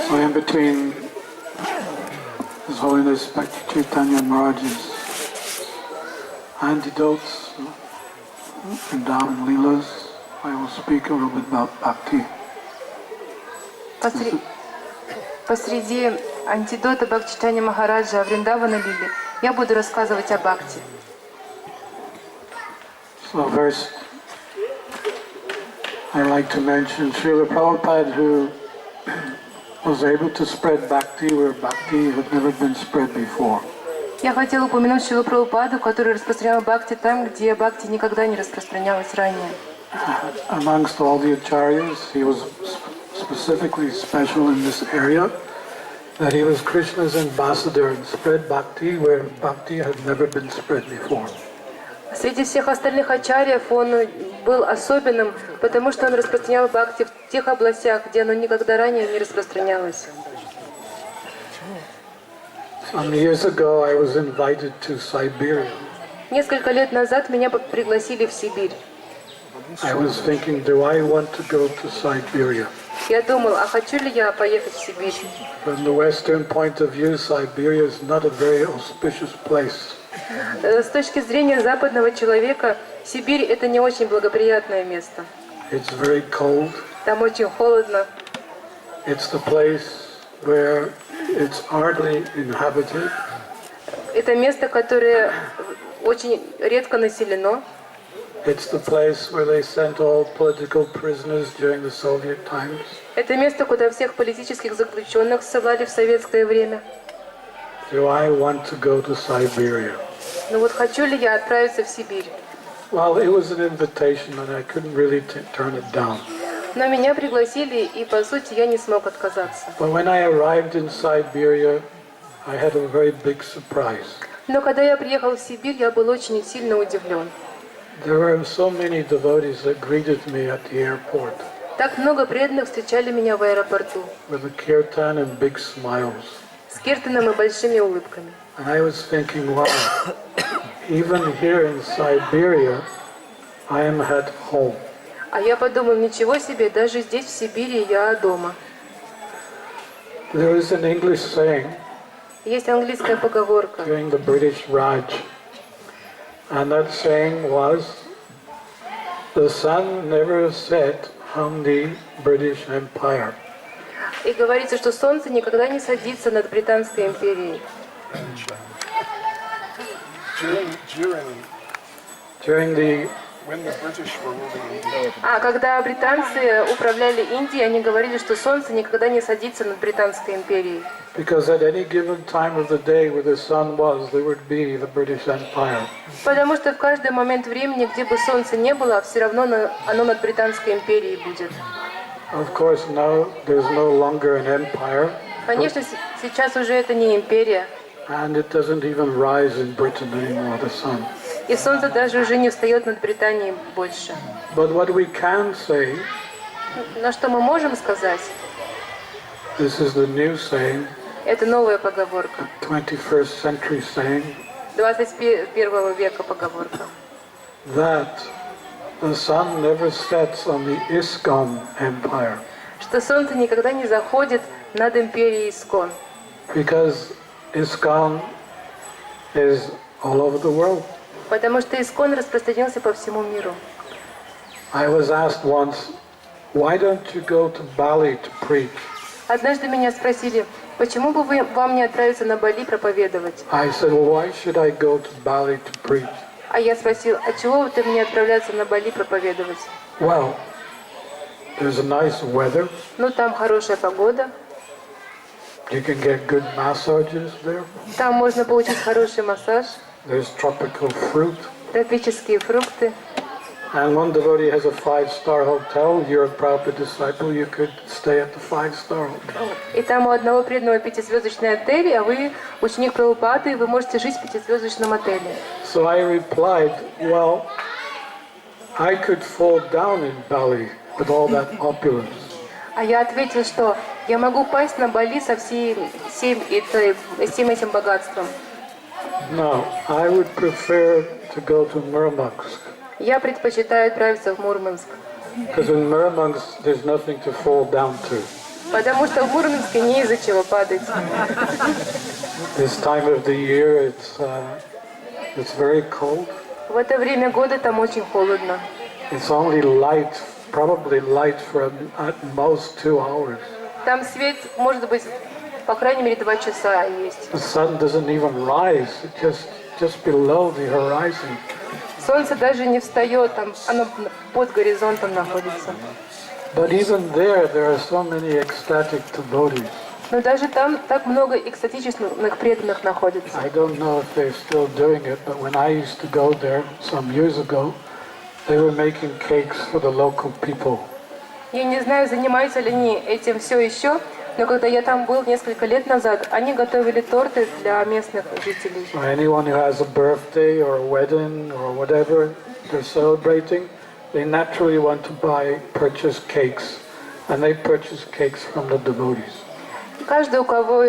So in between His Holiness Bhakti Chайтанья Maharaj's antidotes and Dham Leelas, I will speak a little bit about Bhakti. Посреди антидота Бхакти Чайтанья Махараджа Вриндавана Лили я буду рассказывать о Бхакти. So first, I'd like to mention Srila Prabhupada, who was able to spread Bhakti where Bhakti had never been spread before. Я хотела упомянуть Шрилу Прабхупаду, который распространял Бхакти там, где Бхакти никогда не распространялась ранее. Amongst all the acharyas, he was specifically special in this area, that he was Krishna's ambassador and spread Bhakti where Bhakti had never been spread before. Среди всех остальных ачарьев он был особенным, потому что он распространял Бхакти в тех областях, где оно никогда ранее не распространялось. Some years ago, I was invited to Siberia. Несколько лет назад меня пригласили в Сибирь. I was thinking, do I want to go to Siberia? Я думал, а хочу ли я поехать в Сибирь? From the Western point of view, Siberia is not a very auspicious place. С точки зрения западного человека, Сибирь — это не очень благоприятное место. It's very cold. Там очень холодно. It's the place where it's hardly inhabited. Это место, которое очень редко населено. It's the place where they sent all political prisoners during the Soviet times. Это место, куда всех политических заключенных ссылали в советское время. Do I want to go to Siberia? Ну вот хочу ли я отправиться в Сибирь? Well, it was an invitation and I couldn't really turn it down. Но меня пригласили, и по сути я не смог отказаться. But when I arrived in Siberia, I had a very big surprise. Но когда я приехал в Сибирь, я был очень сильно удивлен. There were so many devotees that greeted me at the airport Так много преданных встречали меня в аэропорту with a kirtan and big smiles. с киртаном и большими улыбками. And I was thinking, wow, even here in Siberia, I am at home. А я подумал, ничего себе, даже здесь, в Сибири, я дома. There is an English saying Есть английская поговорка. during the British Raj, and that saying was, the sun never set on the British Empire. И говорится, что солнце никогда не садится над Британской империей. During the when the British were ruling India. А когда британцы управляли Индией, они говорили, что солнце никогда не садится над Британской империей. Because at any given time of the day where the sun was, there would be the British Empire. Потому что в каждый момент времени, где бы солнца не было, все равно оно над Британской империей будет. Of course, now there's no longer an empire, Конечно, сейчас уже это не империя, and it doesn't even rise in Britain anymore, the sun. и солнце даже уже не встает над Британией больше. But what we can say, Но что мы можем сказать? this is the new saying, Это новая поговорка, 21st century saying, 21 века поговорка. that the sun never sets on the ISKCON empire, Что солнце никогда не заходит над империей Искон. because ISKCON is all over the world. Потому что Искон распространился по всему миру. I was asked once, why don't you go to Bali to preach? Однажды меня спросили, почему бы вам не отправиться на Бали проповедовать? I said, well, why should I go to Bali to preach? А я спросил, а чего ты мне отправляться на Бали проповедовать? Well, there's a nice weather. Ну, там хорошая погода, You can get good massages there. там можно получить хороший массаж, There's tropical fruit. тропические фрукты. And one devotee has a 5-star hotel. You're a Prabhupada disciple. You could stay at the 5-star hotel. И там у одного преданного 5-звездочный отель, а вы ученик Прабхупады, и вы можете жить в 5-звездочном отеле. So I replied, well, I could fall down in Bali with all that opulence. А я ответил, что я могу пасть на Бали со всем этим богатством. No, I would prefer to go to Murmansk. Я предпочитаю отправиться в Мурманск. Because in Murmansk, there's nothing to fall down to. Потому что в Мурманске не из-за чего падать. This time of the year, it's very cold. В это время года там очень холодно. It's only light, probably light for at most 2 hours. Там свет, может быть, по крайней мере, 2 часа есть. The sun doesn't even rise, it's just below the horizon. Солнце даже не встает, там оно под горизонтом находится. But even there are so many ecstatic devotees. Но даже там так много экстатичных преданных находится. I don't know if they're still doing it, but when I used to go there some years ago, they were making cakes for the local people. Я не знаю, занимаются ли они этим все еще, но когда я там был несколько лет назад, они готовили торты для местных жителей. So anyone who has a birthday or a wedding or whatever they're celebrating, they naturally want to purchase cakes, and they purchase cakes from the devotees. Каждый, у кого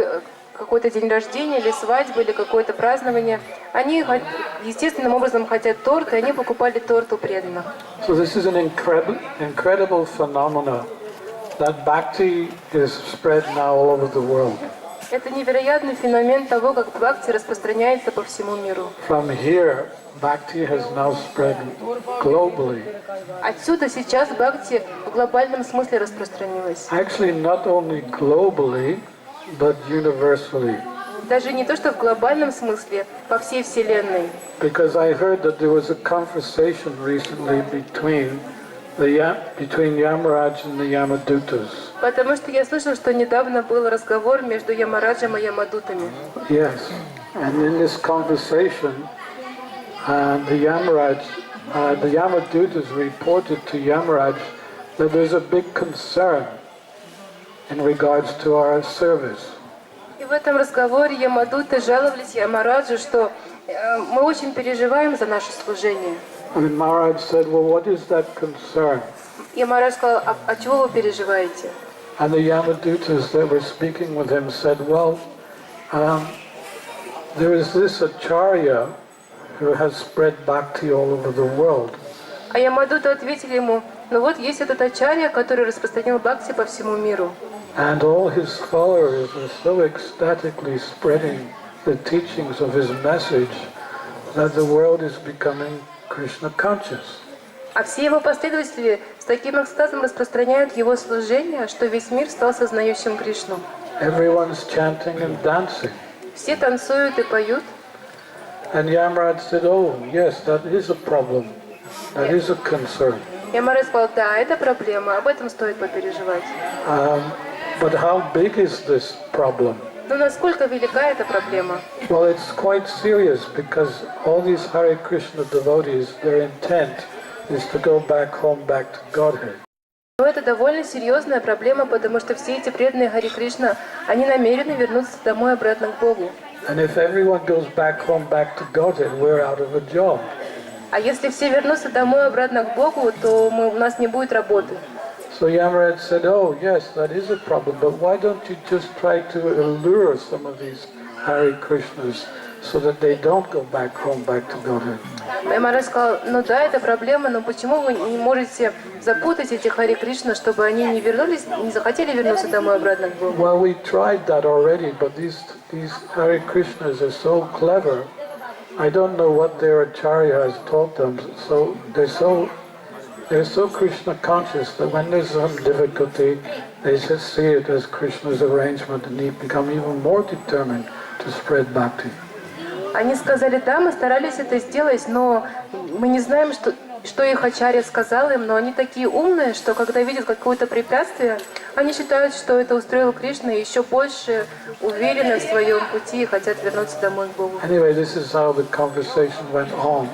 какой-то день рождения или свадьба или какое-то празднование, они естественным образом хотят торт, и они покупали торт у преданных. So this is an incredible phenomenon that bhakti is spread now all over the world. Это невероятный феномен того, как бхакти распространяется по всему миру. From here, bhakti has now spread globally. Отсюда сейчас бхакти в глобальном смысле распространилась. Actually, not only globally, but universally. Даже не то, что в глобальном смысле, по всей Вселенной. Because I heard that there was a conversation recently between Yamaraj and the Yamadutas. Потому что я слышал, что недавно был разговор между Ямараджем и Ямадутами. Yes, and in this conversation, the Yamadutas reported to Yamaraj that there's a big concern in regards to our service. И в этом разговоре Ямадуты жаловались Ямараджу, что мы очень переживаем за наше служение. And Maharaj said, well, what is that concern? Ямарадж сказал, а чего вы переживаете? And the Yamadutas that were speaking with him said, well, there is this acharya who has spread bhakti all over the world. А Ямадуты ответили ему, ну вот есть этот ачарья, который распространил бхакти по всему миру. And all his followers are so ecstatically spreading the teachings of his message that the world is becoming Krishna conscious. А все его последователи с таким экстазом распространяют его служение, что весь мир стал сознающим Кришну. Everyone's chanting and dancing. Все танцуют и поют. And Yamaraj said, oh, yes, that is a problem. That is a concern. Ямарадж сказал, да, это проблема, об этом стоит попереживать. But how big is this problem? Но насколько велика эта проблема? Well, it's quite serious because all these Hare Krishna devotees, their intent is to go back home, back to Godhead. Но это довольно серьезная проблема, потому что все эти преданные Харе Кришна, они намерены вернуться домой обратно к Богу. And if everyone goes back home, back to Godhead, we're out of a job. А если все вернутся домой обратно к Богу, то у нас не будет работы. So Yamaraj said, oh yes, that is a problem, but why don't you just try to allure some of these Hare Krishnas so that they don't go back home, back to Godhead? Ямарадж сказал, ну да, это проблема, но почему вы не можете запутать этих Харе Кришна, чтобы они не вернулись, не захотели вернуться домой обратно к Богу? Well, we tried that already, but these Hare Krishnas are so clever. I don't know what their acharya has taught them. So they're so Krishna conscious that when there's some difficulty, they just see it as Krishna's arrangement and they become even more determined to spread bhakti. Они сказали, да, мы старались это сделать, но мы не знаем, что их ачарья сказал им, но они такие умные, что когда видят какое-то препятствие, они считают, что это устроил Кришна, и еще больше уверены в своем пути и хотят вернуться домой к Богу. Anyway, this is how the conversation went on.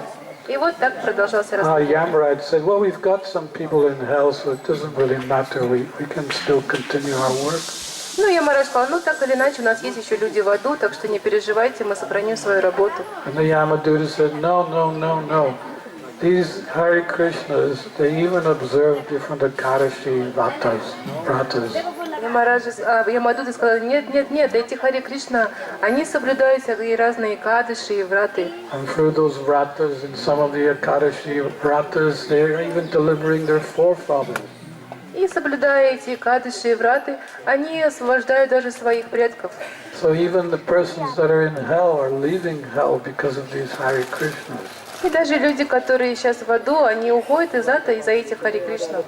И вот так продолжался разговор. Yamaraj said, well, we've got some people in hell, so it doesn't really matter. We can still continue our work. Ну, Ямарадж сказал, ну так или иначе, у нас есть еще люди в аду, так что не переживайте, мы сохраним свою работу. And the Yamaduta said, no. These Hare Krishnas, they even observe different Akadashi vratas. Ямадута сказал, нет, эти Харе Кришна, они соблюдают и разные кадыши и враты. And through those vratas, in some of the Akadashi vratas, they're even delivering their forefathers. И соблюдая эти кадыши и враты, они освобождают даже своих предков. So even the persons that are in hell are leaving hell because of these Hare Krishnas. И даже люди, которые сейчас в аду, они уходят из ада из-за этих Харе Кришна.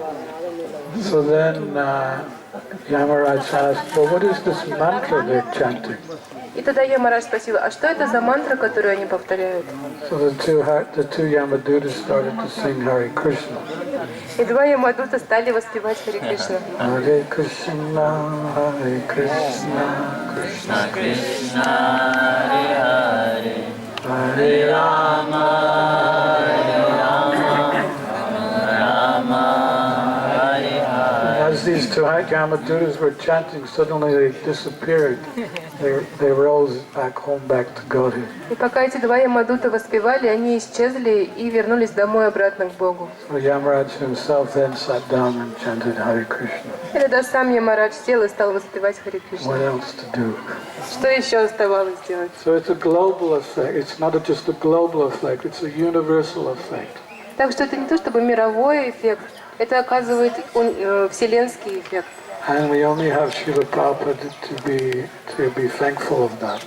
So then Yamaraj asked, well, what is this mantra they're chanting? И тогда Ямарадж спросил, а что это за мантра, которую они повторяют? So the two Yamadutas started to sing Hare Krishna. И два Ямадута стали воспевать Харе Кришна. Hare Krishna, Hare Krishna, Krishna Krishna, Hare Hare, Hare Rama, Hare Rama, Rama, Hare Hare. As these two Yamadutas were chanting, suddenly they disappeared. They rose back home, back to Godhead. И пока эти два Ямадута воспевали, они исчезли и вернулись домой обратно к Богу. So Yamaraj himself then sat down and chanted Hare Krishna. И тогда сам Ямарадж сел и стал воспевать Харе Кришна. What else to do? Что еще оставалось делать? So it's a global effect. It's not just a global effect. It's a universal effect. Так что это не то чтобы мировой эффект, это оказывает вселенский эффект. And we only have Srila Prabhupada to be thankful of that.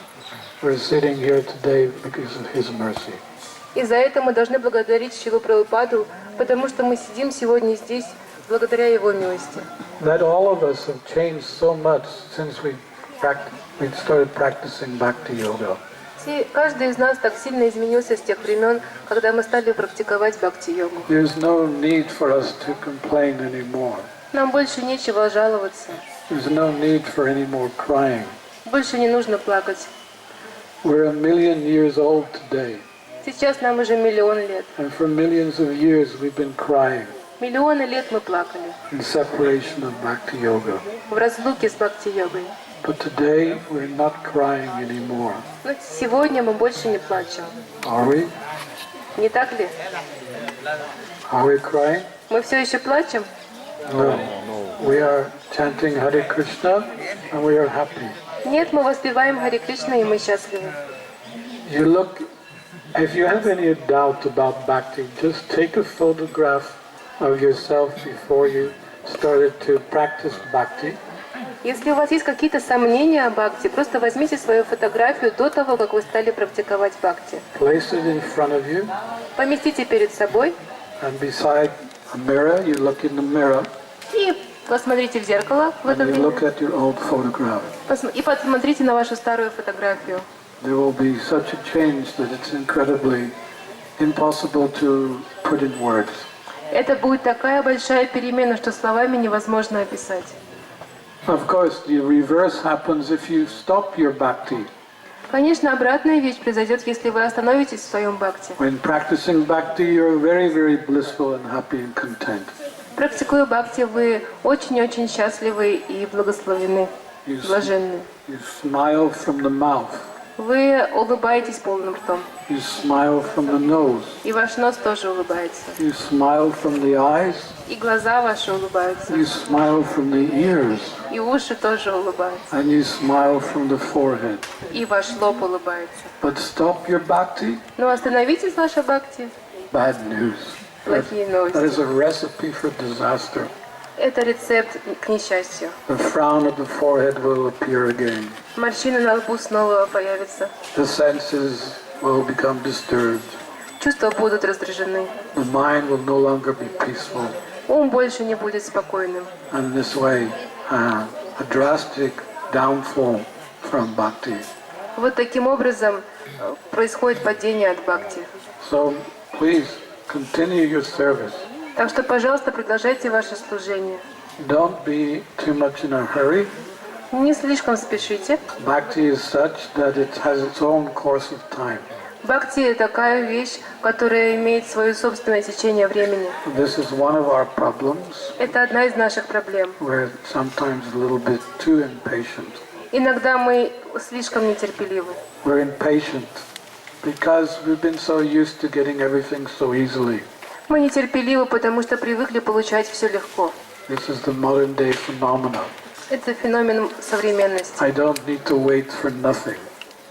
We're sitting here today because of his mercy. И за это мы должны благодарить Шрилу Прабхупаду, потому что мы сидим сегодня здесь благодаря его милости. That all of us have changed so much since we started practicing Bhakti Yoga. Каждый из нас так сильно изменился с тех времен, когда мы стали практиковать бхакти-йогу. There's no need for us to complain anymore. Нам больше нечего жаловаться. There's no need for any more crying. Больше не нужно плакать. We're 1 million years old today. Сейчас нам уже 1 000 000 лет. And for millions of years we've been crying. Миллионы лет мы плакали in separation of Bhakti Yoga. в разлуке с Бхакти-йогой. But today we're not crying anymore. Но сегодня мы больше не плачем. Are we? Не так ли? Are we crying? Мы все еще плачем? No. We are chanting Hare Krishna and we are happy. Нет, мы воспеваем Харе Кришна, и мы счастливы. You look, if you have any doubt about Bhakti, just take a photograph of yourself before you started to practice Bhakti. Если у вас есть какие-то сомнения о Бхакти, просто возьмите свою фотографию до того, как вы стали практиковать Бхакти. Place it in front of you, Поместите перед собой and beside a mirror, you look in the mirror, и посмотрите в зеркало в and этот you день. look at your old photograph. И посмотрите на вашу старую фотографию. There will be such a change that it's incredibly impossible to put in words. Это будет такая большая перемена, что словами невозможно описать. Of course, the reverse happens if you stop your Bhakti. Конечно, обратная вещь произойдет, если вы остановитесь в своем Бхакти. When practicing Bhakti, you're very, very blissful and happy and content. Практикуя Бхакти, вы очень-очень счастливы и благословены, блаженны. You smile from the mouth. Вы улыбаетесь полным ртом. You smile from the nose. И ваш нос тоже улыбается. You smile from the eyes. И глаза ваши улыбаются. You smile from the ears. И уши тоже улыбаются. And you smile from the forehead. И ваш лоб улыбается. But stop your Bhakti, Но остановитесь, ваше Бхакти. bad news. Плохие That новости. is a recipe for disaster. Это рецепт к несчастью. The frown of the forehead will appear again. Морщины на лбу снова появятся. The senses will become disturbed. Чувства будут раздражены. The mind will no longer be peaceful. Ум больше не будет спокойным. And in this way, a drastic downfall from Bhakti. Вот таким образом происходит падение от Бхакти. So please continue your service. Так что, пожалуйста, продолжайте ваше служение. Don't be too much in a hurry. Не слишком спешите. Bhakti is such that it has its own course of time. Бхакти – такая вещь, которая имеет свое собственное течение времени. This is one of our problems. Это одна из наших проблем. We're sometimes a little bit too impatient. Иногда мы слишком нетерпеливы. We're impatient because we've been so used to getting everything so easily. Мы нетерпеливы, потому что привыкли получать все легко. This is the modern day phenomenon. Это феномен современности. I don't need to wait for nothing.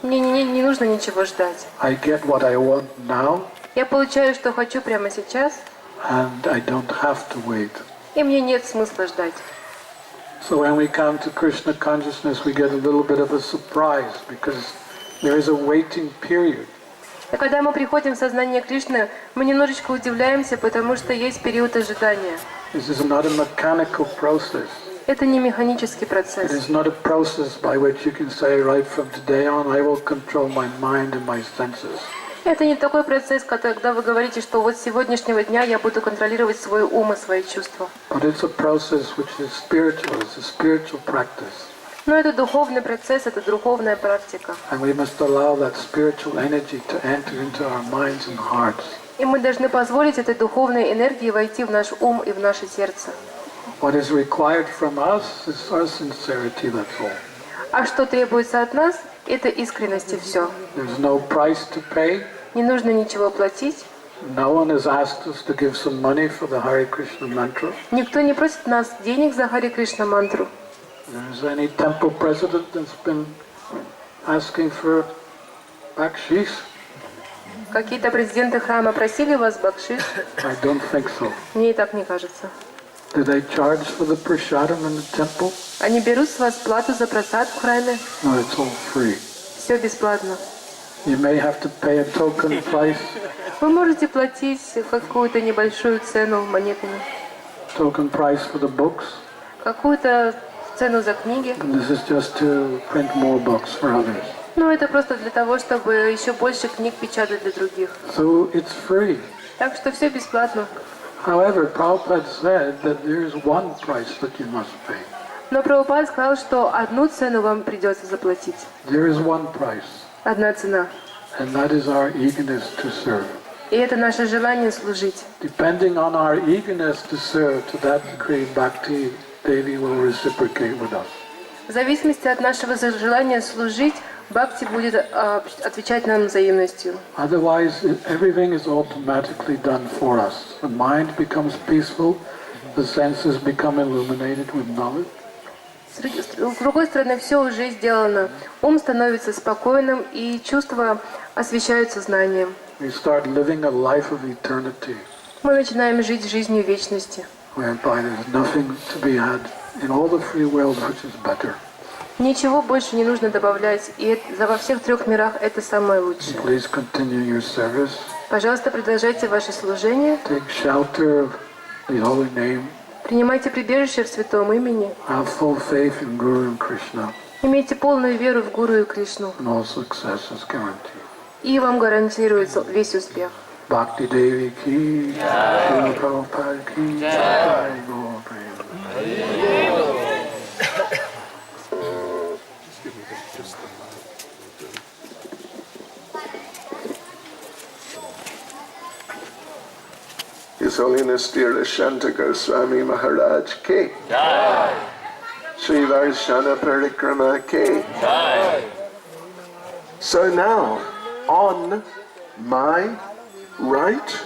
Мне не нужно ничего ждать. I get what I want now, Я получаю, что хочу прямо сейчас, and I don't have to wait. и мне нет смысла ждать. So when we come to Krishna consciousness, we get a little bit of a surprise because there is a waiting period. А когда мы приходим в сознание Кришны, мы немножечко удивляемся, потому что есть период ожидания. This is not a mechanical process. Это не механический It процесс. is not a process by which you can say, right from today on, I will control my mind and my senses. Это не такой процесс, когда вы говорите, что вот с сегодняшнего дня я буду контролировать свой ум и свои чувства. But it's a process which is spiritual. It's a spiritual practice. Но это духовный процесс, это духовная практика. And we must allow that spiritual energy to enter into our minds and hearts. И мы должны позволить этой духовной энергии войти в наш ум и в наше сердце. What is required from us is our sincerity, that's all. А что требуется от нас, это искренность и все. There's no price to pay. Не нужно ничего платить. No one has asked us to give some money for the Hare Krishna mantra. Никто не просит нас денег за Харе Кришна мантру. There's any temple president that's been asking for bakshish? Какие-то президенты храма просили вас бакшиш? I don't think so. Мне и так не кажется. Do they charge for the prasadam in the temple? Они берут с вас плату за просад в храме? No, it's all free. Все бесплатно. You may have to pay a token price. Вы можете платить какую-то небольшую цену монетами. Token price for the books. Какую-то цену за книги. And this is just to print more books for others. Ну, это просто для того, чтобы еще больше книг печатать для других. So it's free. Так что все бесплатно. However, Prabhupada said that there is one price that you must pay. Но Прабхупад сказал, что одну цену вам придется заплатить. There is one price, Одна цена. and that is our eagerness to serve. И это наше желание служить. Depending on our eagerness to serve, to that degree, Bhakti Devi will reciprocate with us. В зависимости от нашего желания служить, Бхакти будет отвечать нам взаимностью. Otherwise, everything is automatically done for us. The mind becomes peaceful, the senses become illuminated with knowledge. С другой стороны, все уже сделано. Ум становится спокойным, и чувства освещаются знанием. We start living a life of eternity, Мы начинаем жить жизнью вечности, whereby there's nothing to be had in all the free world which is better. Ничего больше не нужно добавлять, и во всех трех мирах это самое лучшее. Please continue your service. Пожалуйста, продолжайте ваше служение. Take shelter of the holy name. Принимайте прибежище в святом имени. Have full faith in Guru and Krishna. Имейте полную веру в Гуру и Кришну. And all success is guaranteed. И вам гарантируется весь успех. Bhakti Devi ki, Srila Prabhupada ki, Jai Gaur Prem. His Holiness Dear Shanta Goswami Maharaj ki. Shri Varshana Parikramma ki. So now, on my right,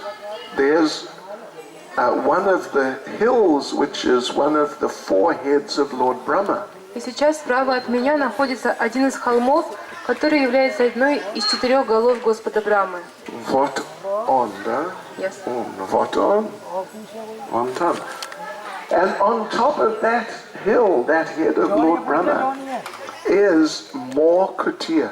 there's one of the hills which is one of the four heads of Lord Brahma. И сейчас справа от меня находится один из холмов, который является одной из 4 голов Господа Брамы. What on, da? Yes. What on? On top. And on top of that hill, that head of Lord Brahma, is more kutir.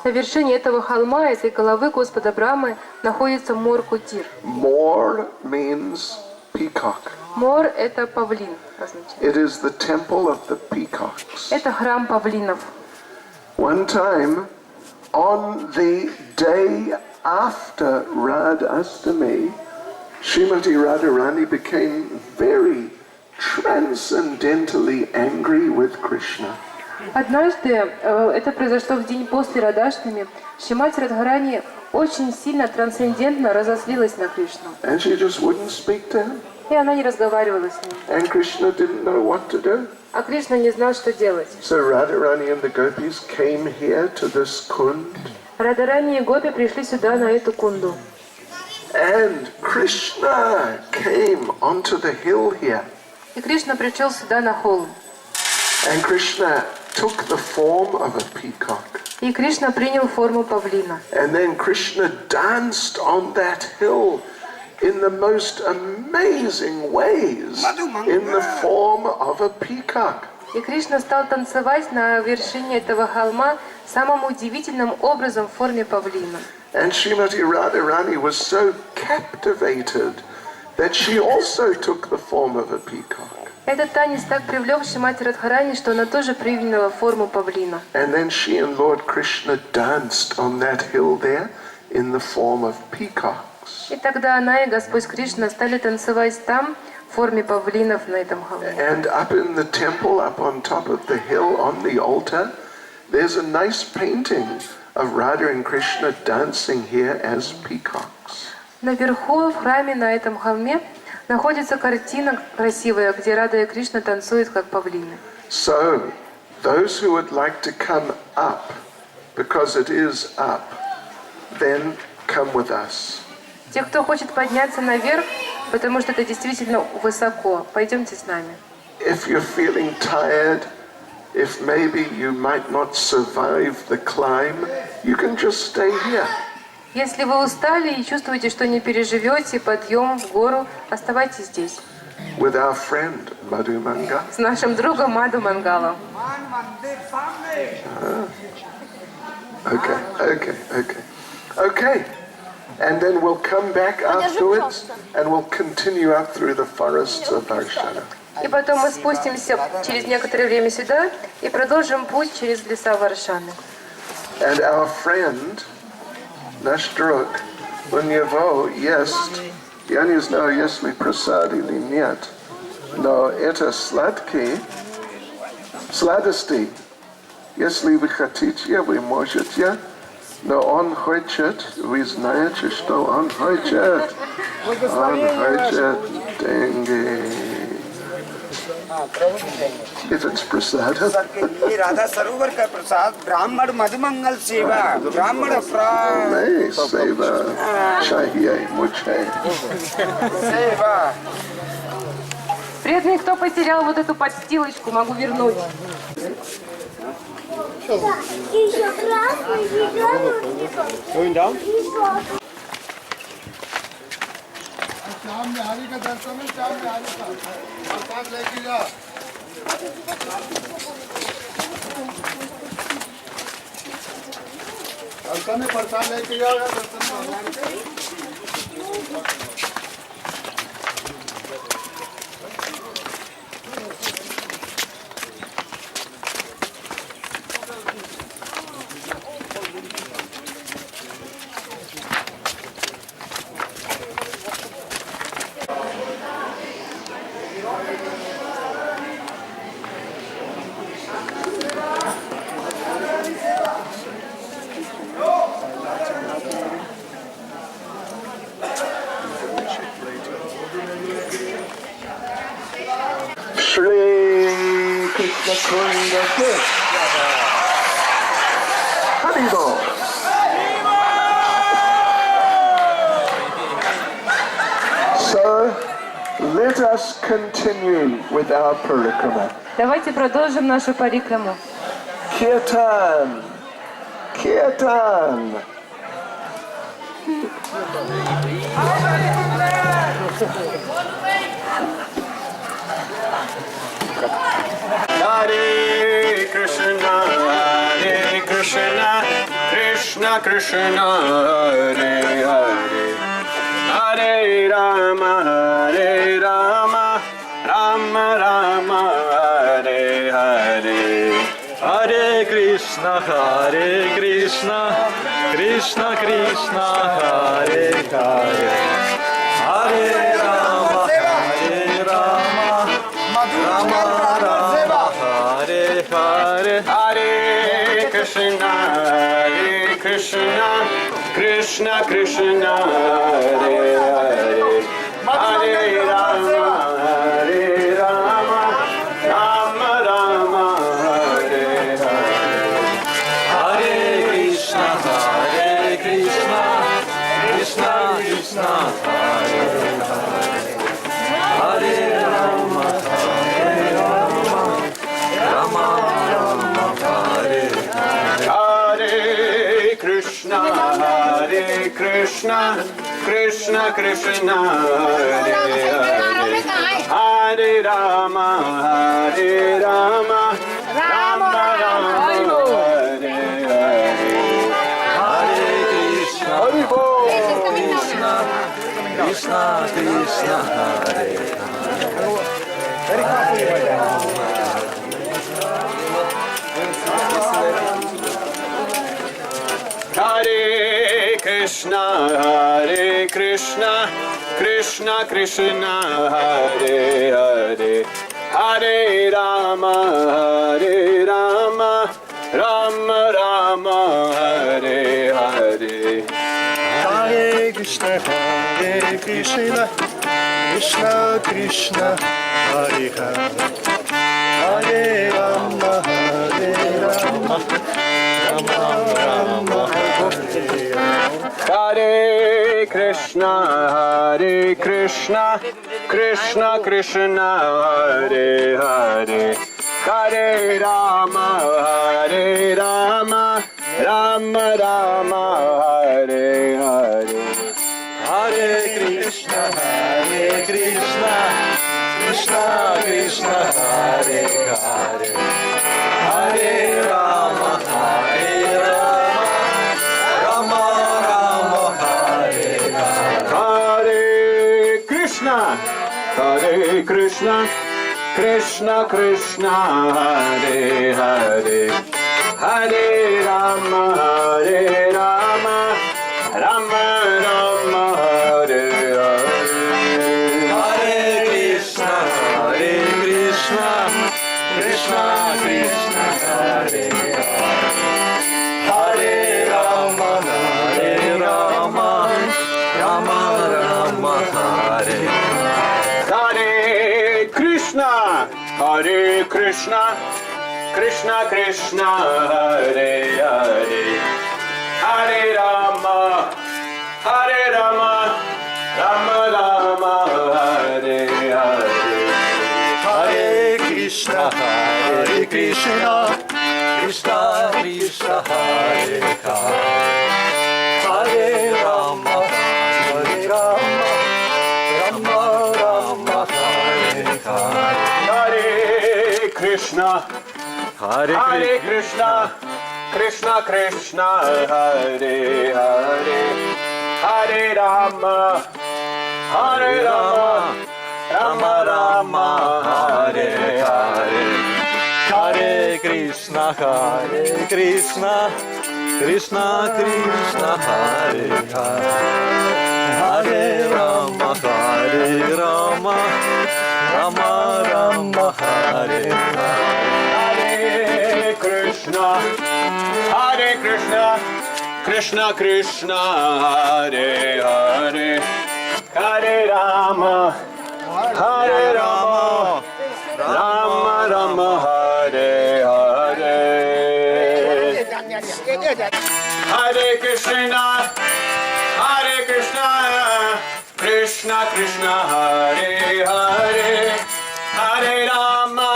На вершине этого холма, этой головы Господа Брамы, находится Мор-Кутир. More means peacock. Мор – это павлин, означает. It is the temple of the peacocks. Это храм павлинов. One time, on the day after Radhastami, Srimati Radharani became very transcendentally angry with Krishna. Однажды, это произошло в день после Радхаштами, Шримати Радхарани очень сильно, трансцендентно разозлилась на Кришну. And she just wouldn't speak to him. И она не разговаривала с ним. And Krishna didn't know what to do. А Кришна не знал, что делать. So Radharani and the gopis came here to this kund. Радхарани и Гопи пришли сюда, на эту кунду. And Krishna came onto the hill here. И Кришна пришел сюда, на холм. And Krishna took the form of a peacock. И Кришна принял форму павлина. And then Krishna danced on that hill in the most amazing ways in the form of a peacock. И Кришна стал танцевать на вершине этого холма самым удивительным образом в форме павлина. And Srimati Radharani was so captivated that she also took the form of a peacock. Этот танец так привлек Шримати Радхарани, что она тоже приняла форму павлина. And then she and Lord Krishna danced on that hill there in the form of peacocks. И тогда она и Господь Кришна стали танцевать там в форме павлинов на этом холме. And up in the temple, up on top of the hill, on the altar, there's a nice painting of Radha and Krishna dancing here as peacocks. Наверху, в храме на этом холме, находится картина красивая, где Рада и Кришна танцуют как павлины. So, those who would like to come up, because it is up, then come with us. Те, кто хочет подняться наверх, потому что это действительно высоко, пойдемте с нами. If you're feeling tired, if maybe you might not survive the climb, you can just stay here. Если вы устали и чувствуете, что не переживете подъем в гору, оставайтесь здесь. With our friend Madhu Manga. С нашим другом Мадху Мангалом. Okay. And then we'll come back afterwards and we'll continue up through the forests of Varshana. И потом мы спустимся через некоторое время сюда и продолжим путь через леса Варшаны. And our friend, наш друг, у него есть, я не знаю, если просад или нет, но это сладости. Если вы хотите, вы можете Но он хочет, вы знаете, что он хочет? Он хочет деньги. If it's prasada. ये राधा सरोवर का प्रसाद ब्राह्मण मधुमंगल सेवा ब्राह्मण नहीं, सेवा चाहिए मुझे. सेवा. Преданный, кто потерял вот эту подстилочку, могу вернуть. Еще красный, зеленый. Going down? शाम में हरी का दर्शन है, शाम में हरी का प्रसाद लेके जा. दर्शन में प्रसाद लेके जाओ दर्शन भगवान के. Shri Krishna Kunda Haribo. So let us continue with our parikrama. Давайте продолжим нашу парикраму. Kirtan. Kirtan. Hare Krishna, Krishna Krishna, Hare Hare, Hare Rama, Rama Rama, Hare Hare, Hare Krishna, Krishna Krishna, Hare Hare, Hare Rama, Rama Rama, Hare Hare, Hare Krishna, Krishna Krishna, Hare Hare, Hare Rama, Rama Rama, Hare Hare, Hare Krishna, Krishna Krishna, Hare Hare, Hare Rama, Rama Hare Hare Krishna, Krishna Krishna, Hare Hare, Hare Rama, Rama Rama, Hare Hare, Hare Krishna, Krishna Krishna, Hare Hare Krishna, Krishna Krishna, Hare Hare, Hare Rama, Rama Rama, Hare Hare, Hare Krishna, Krishna Krishna, Hare Hare, Hare Rama, Rama Rama, Hare Krishna, Krishna Krishna, Hare Hare, Hare Rama, Rama Rama, Hare Hare, Hare Krishna, Krishna Krishna, Hare Hare, Hare Rama, Rama Rama, Hare Hare, Hare Krishna, Krishna Krishna, Hare Hare, Hare Rama, Rama Rama, Hare Hare, Hare Krishna, Krishna Krishna, Hare Hare, Hare Rama, Krishna, Hare Krishna, Krishna Krishna, Hare Hare, Hare Rama, Hare Rama, Rama Rama, Hare Hare, Hare Krishna, Hare Krishna, Krishna Krishna, Hare Hare, Hare Rama, Hare Rama, Rama Rama, Hare Hare, Hare Krishna, Hare Krishna, Krishna Krishna, Hare Hare, Hare Rama, Hare Rama, Rama Rama, Hare Hare, Hare Krishna, Krishna Krishna, Hare Hare, Hare Rama, Rama Rama, Hare Hare, Hare Krishna, Krishna Krishna, Hare Hare, Hare Rama, Rama Rama, Hare Hare, Hare Krishna, Krishna Krishna, Hare Hare, Hare Rama,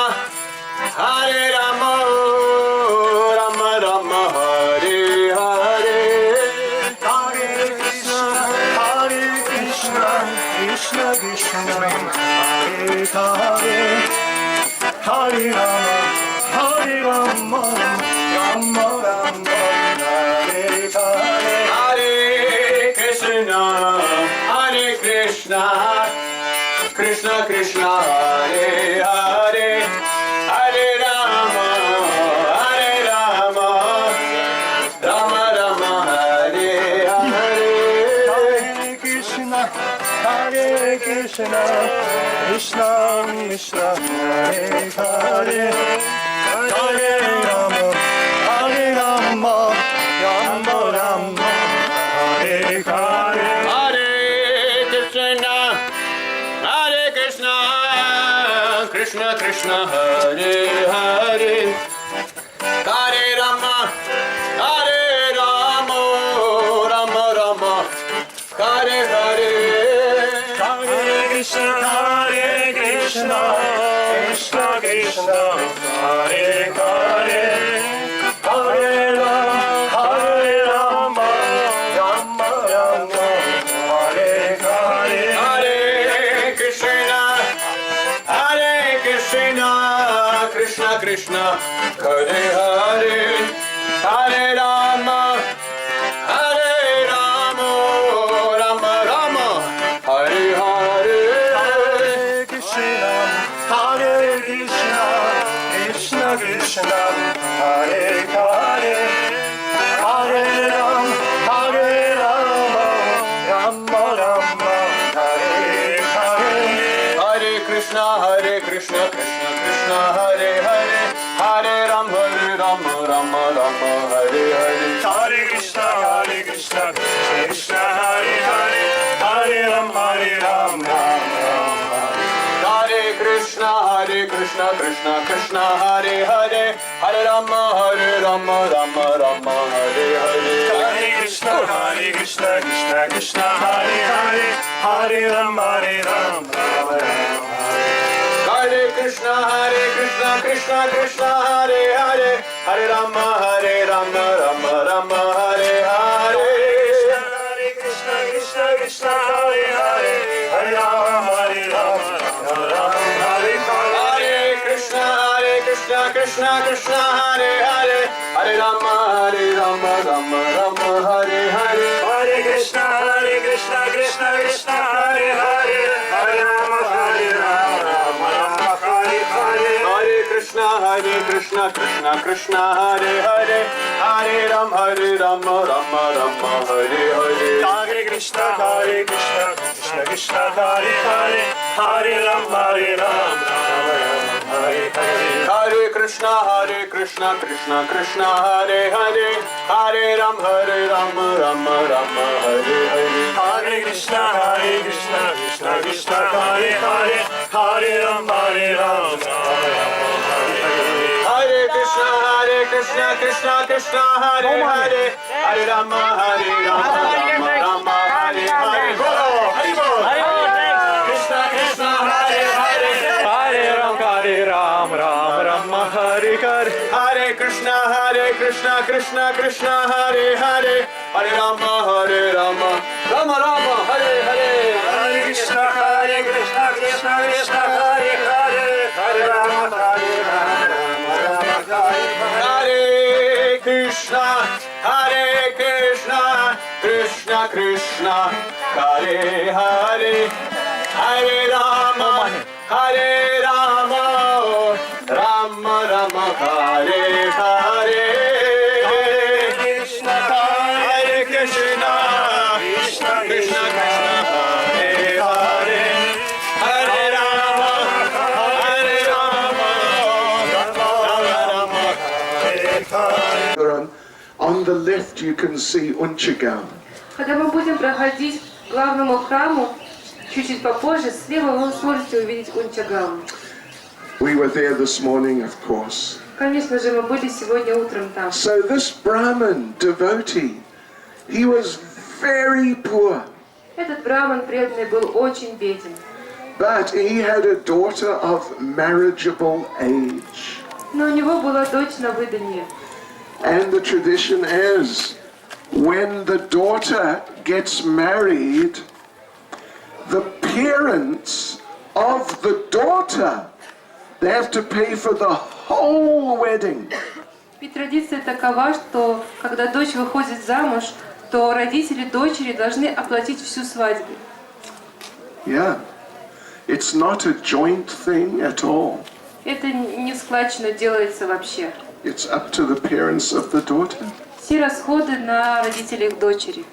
Rama Rama, Hare Hare, Hare Krishna, Krishna Krishna, Hare Hare, Hare Rama, Rama Rama, Hare Hare, Hare Krishna, Krishna Krishna, Hare Hare, Hare Rama, Rama Rama, Hare Hare, Hare Krishna, Krishna Krishna, Hare Hare, Hare Rama, Rama Rama, Hare Hare, Hare Krishna, Krishna Krishna, Hare Hare, Hare Rama, Rama Rama, Hare Hare, Hare Krishna, Krishna Krishna, Hare Hare, Hare Rama, Rama Rama, Hare Hare, Hare Krishna, Krishna Krishna, Hare Hare, Hare Rama, Rama Rama, Hare Hare, Hare Krishna, Krishna Krishna, Hare Hare, Hare Rama, Rama Rama, Hare Hare, Hare Krishna, Krishna Krishna, Hare Hare, Hare Rama, Rama Rama, Hare Hare, Hare Krishna, Krishna Krishna, Hare Hare, Hare Rama, Rama Rama, Hare Krishna, Krishna Krishna, Hare Hare, Hare Rama, Rama Rama, Hare Hare, Hare Krishna, Krishna Krishna, Hare Hare, Hare Rama, Rama Rama, Hare Krishna, Krishna Krishna, Hare Hare, Hare Rama, Rama Rama, Hare Hare, Hare Krishna, Krishna Hare Hare, Hare Rama, Rama Hare Hare, Krishna, Krishna Hare Hare, Hare Rama, Rama Hare Hare, Hare Krishna, Krishna Hare Hare, Hare Rama, Rama Hare Hare, Hare Krishna, Krishna Hare Hare, Hare Rama, Rama Hare Hare, Hare Krishna, Krishna Hare Hare, Hare Rama, Rama Hare Hare Krishna, Krishna Krishna, Hare Hare, Hare Rama, Rama Rama, Hare Hare. Hare Krishna, Krishna Krishna, Hare Hare, Hare Rama, Rama Hare Krishna, Krishna Krishna, Hare Hare, Hare Rama, Rama Hare Hare. Bolo, Hari Bol. Krishna Krishna, Hare Hare, Hare Ram, Rama Hare Hare. Hare Krishna, Krishna Krishna, Hare Hare, Hare Rama, Rama Hare Hare. Hare Krishna, Krishna Krishna, Hare Hare, Hare Rama, Hare Krishna, Krishna Krishna, Hare Hare, Hare Rama, Rama Hare Hare. Krishna, Krishna, Krishna Hare Hare, Hare Rama, Rama Hare Hare. On the left you can see Unchagam. Когда мы будем проходить к главному храму, чуть-чуть попозже, слева вы сможете увидеть Унчагам. We were there this morning, of course. Конечно же, мы были сегодня утром там. So this Brahmin devotee, he was very poor, Этот браман преданный был очень беден. but he had a daughter of marriageable age. Но у него была дочь на выданье. And the tradition is, when the daughter gets married, the parents of the daughter, they have to pay for the whole wedding. И традиция такова, что когда дочь выходит замуж, то родители дочери должны оплатить всю свадьбу. Yeah, it's not a joint thing at all. Это не складчно делается вообще. It's up to the parents of the daughter. Все расходы на родителей дочери.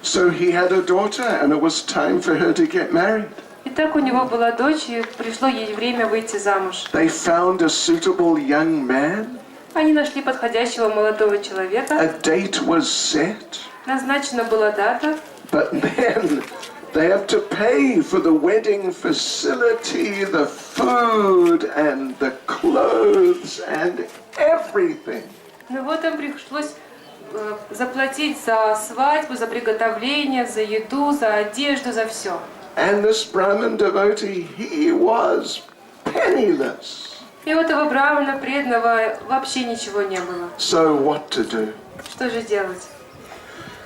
So he had a daughter and it was time for her to get married. Итак, у него была дочь, и пришло ей время выйти замуж. They found a suitable young man. Они нашли подходящего молодого человека. A date was set. Назначена была дата. But then they have to pay for the wedding facility, the food and the clothes and everything. Но вот им пришлось заплатить за свадьбу, за приготовление, за еду, за одежду, за все. And this Brahmin devotee, he was penniless. И у этого брамана преданного вообще ничего не было. So what to do? Что же делать?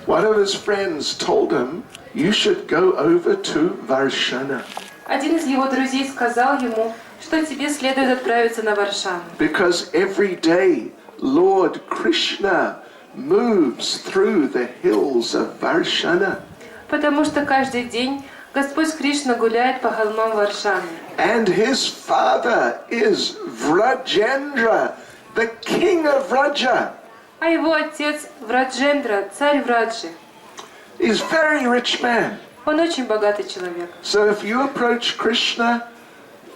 One of his friends told him, you should go over to Varshana. Один из его друзей сказал ему, что тебе следует отправиться на Варшану. Because every day Lord Krishna moves through the hills of Varshana. Потому что каждый день Господь Кришна гуляет по холмам Варшаны. And his father is Vrajendra, the king of Vraja. А его отец Враджендра, царь Враджи. He's a very rich man. Он очень богатый человек. So if you approach Krishna,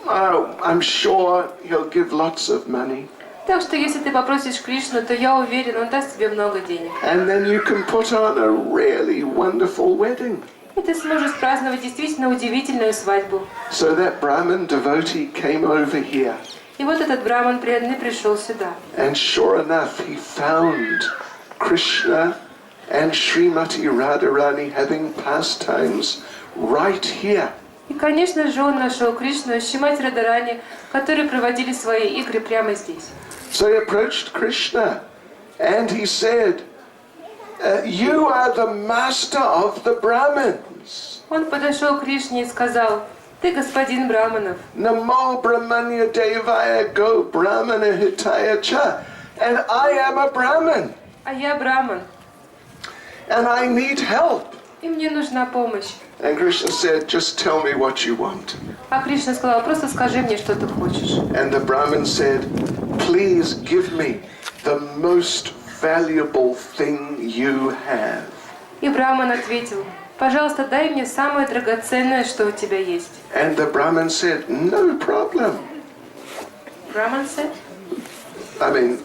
I'm sure he'll give lots of money. Так что если ты попросишь Кришну, то я уверен, он даст тебе много денег. And then you can put on a really wonderful wedding. И ты сможешь праздновать действительно удивительную свадьбу. So that Brahmin devotee came over here. И вот этот браман преданный пришел сюда. And sure enough, he found Krishna and Srimati Radharani having pastimes right here. И, конечно же, он нашел Кришну и Шримати Радарани, которые проводили свои игры прямо здесь. So he approached Krishna and he said, you are the master of the Brahmins. Он подошел к Кришне и сказал: ты господин браманов. Namo Brahmanya Devaya Go Brahmana Hitaya Cha. And I am a Brahmin. А я браман. And I need help. И мне нужна помощь. And Krishna said, just tell me what you want. А Кришна сказал: просто скажи мне, что ты хочешь. And the Brahmin said, please give me the most valuable thing you have. И браман ответил: пожалуйста, дай мне самое драгоценное, что у тебя есть. And the Brahmin said, no problem. Brahman said.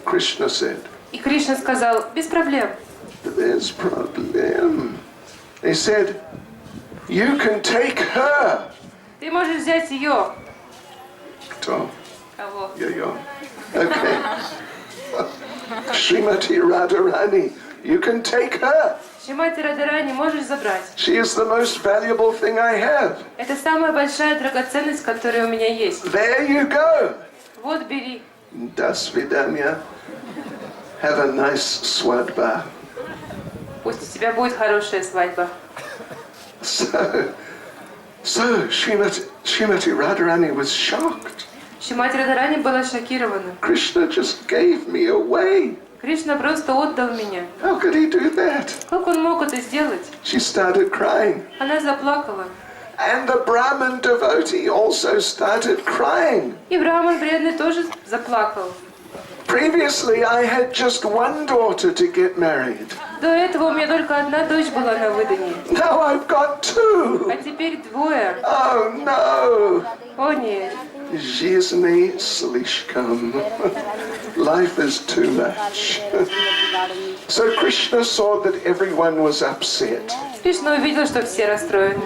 Krishna said. И Кришна сказал, без проблем. There's problem. He said, you can take her. Ты можешь взять ее. Tom. Кого? Yeah. Okay. Srimati Radharani, you can take her. Шримати Радарани можешь забрать. She is the most valuable thing I have. Это самая большая драгоценность, которая у меня есть. There you go. Вот бери. До свидания. Have a nice свадьба. Пусть у тебя будет хорошая свадьба. So Srimati Radharani was shocked. Шримати Радарани была шокирована. Krishna just gave me away. Кришна просто отдал меня. How could he do that? Как он мог это сделать? She started crying. Она заплакала. And the Brahmin devotee also started crying. И Браман преданный тоже заплакал. Previously, I had just one daughter to get married. До этого у меня только одна дочь была на выдании. Now I've got two. А теперь двое. Oh no. О нет. Жизни слишком. Life is too much. So Krishna saw that everyone was upset. Кришна увидел, что все расстроены.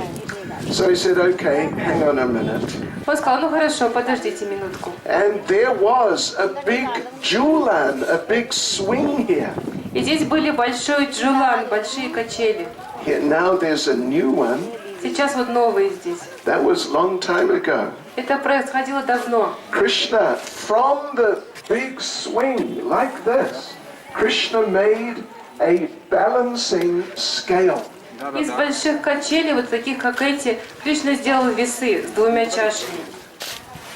So he said, okay, hang on a minute. Он сказал, ну хорошо, подождите минутку. And there was a big julan, a big swing here. И здесь были большой джулан, большие качели. Here now there's a new one. Сейчас вот новые здесь. That was long time ago. Это происходило давно. Krishna, from the big swing like this, Krishna made a balancing scale. Из больших качелей, вот таких как эти, Кришна сделал весы с двумя чашами.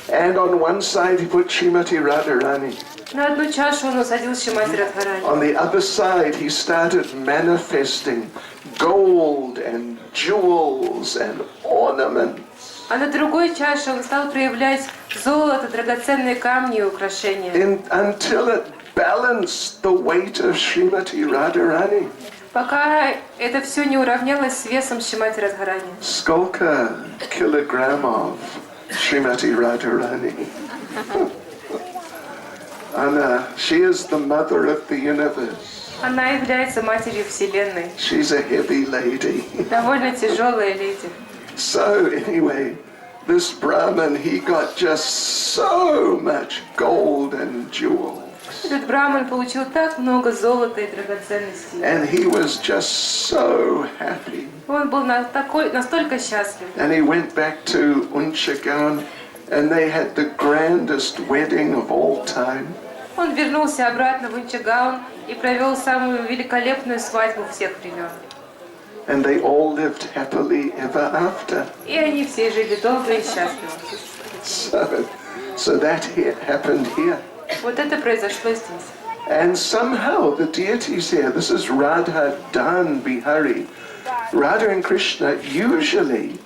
And on one side he put Srimati Radharani. На одну чашу он усадил Шримати Радхарани. On the other side he started manifesting gold and jewels and ornaments. А на другой чаше он стал проявлять золото, драгоценные камни и украшения. Until it balanced the weight of Srimati Radharani. Пока это все не уравнялось с весом Шримати Радхарани. Skolka kilogramov Srimati Radharani. Anna, she is the mother of the universe. Она является матерью Вселенной. She's a heavy lady. Довольно тяжелая леди. So anyway, this Brahmin, he got just so much gold and jewels. Этот браман получил так много золота и драгоценностей. And he was just so happy. Он был настолько счастлив. And he went back to Unchagaon and they had the grandest wedding of all time. Он вернулся обратно в Инчагаон и провел самую великолепную свадьбу всех времен. And they all lived happily ever after. И они все жили долго и счастливо. So that happened here. Вот это произошло здесь. And somehow the deities here, this is Radha Dan Bihari. Radha and Krishna, usually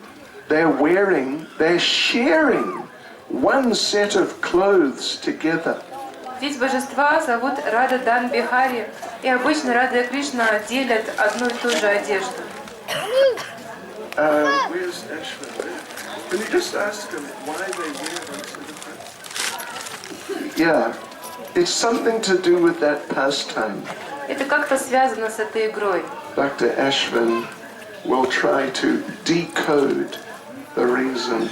they're sharing one set of clothes together. Здесь божества зовут Рада Дан Бихари, и обычно Рада и Кришна делят одну и ту же одежду. Where's Ashwin? Can you just ask them why they wear them so different? Yeah, it's something to do with that pastime. Это как-то связано с этой игрой. Dr. Ashwin will try to decode the reason.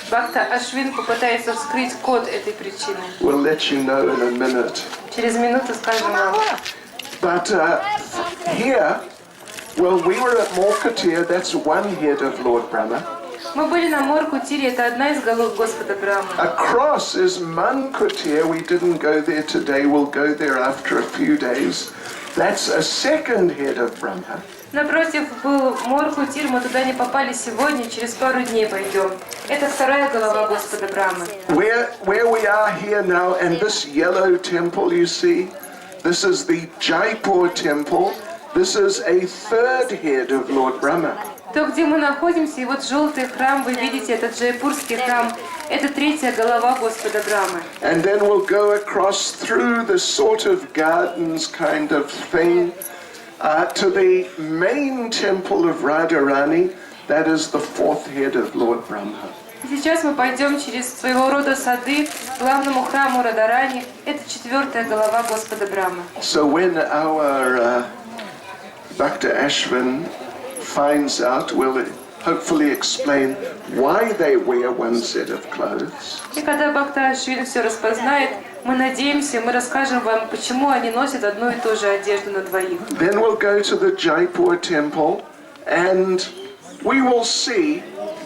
Бхакта Ашвин попытается вскрыть код этой причины. We'll let you know in a minute. Через минуту скажем вам. But here, well, we were at Morkatir, that's one head of Lord Brahma. Мы были на Моркутире, это одна из голов Господа Брахмы. Across is Mankutir, we didn't go there today, we'll go there after a few days. That's a second head of Brahma. Напротив был Моркутир, мы туда не попали сегодня, через пару дней пойдем. Это вторая голова Господа Брахмы. Where we are here now, and this yellow temple you see, this is the Jaipur temple. This is a third head of Lord Brahma. То, где мы находимся, и вот желтый храм, вы видите, этот джайпурский храм, это третья голова Господа Брахмы. And then we'll go across through the sort of gardens kind of thing to the main temple of Radharani. That is the fourth head of Lord Brahma. Сейчас мы пойдем через своего рода сады к главному храму Радарани. Это 4-я голова Господа Брахмы. So when our Bhakti Ashwin finds out, we'll hopefully explain why they wear one set of clothes. И когда Бхакти Ашвин все распознает, мы надеемся, мы расскажем вам, почему они носят одну и ту же одежду на двоих. Then we'll go to the Jaipur temple and we will see,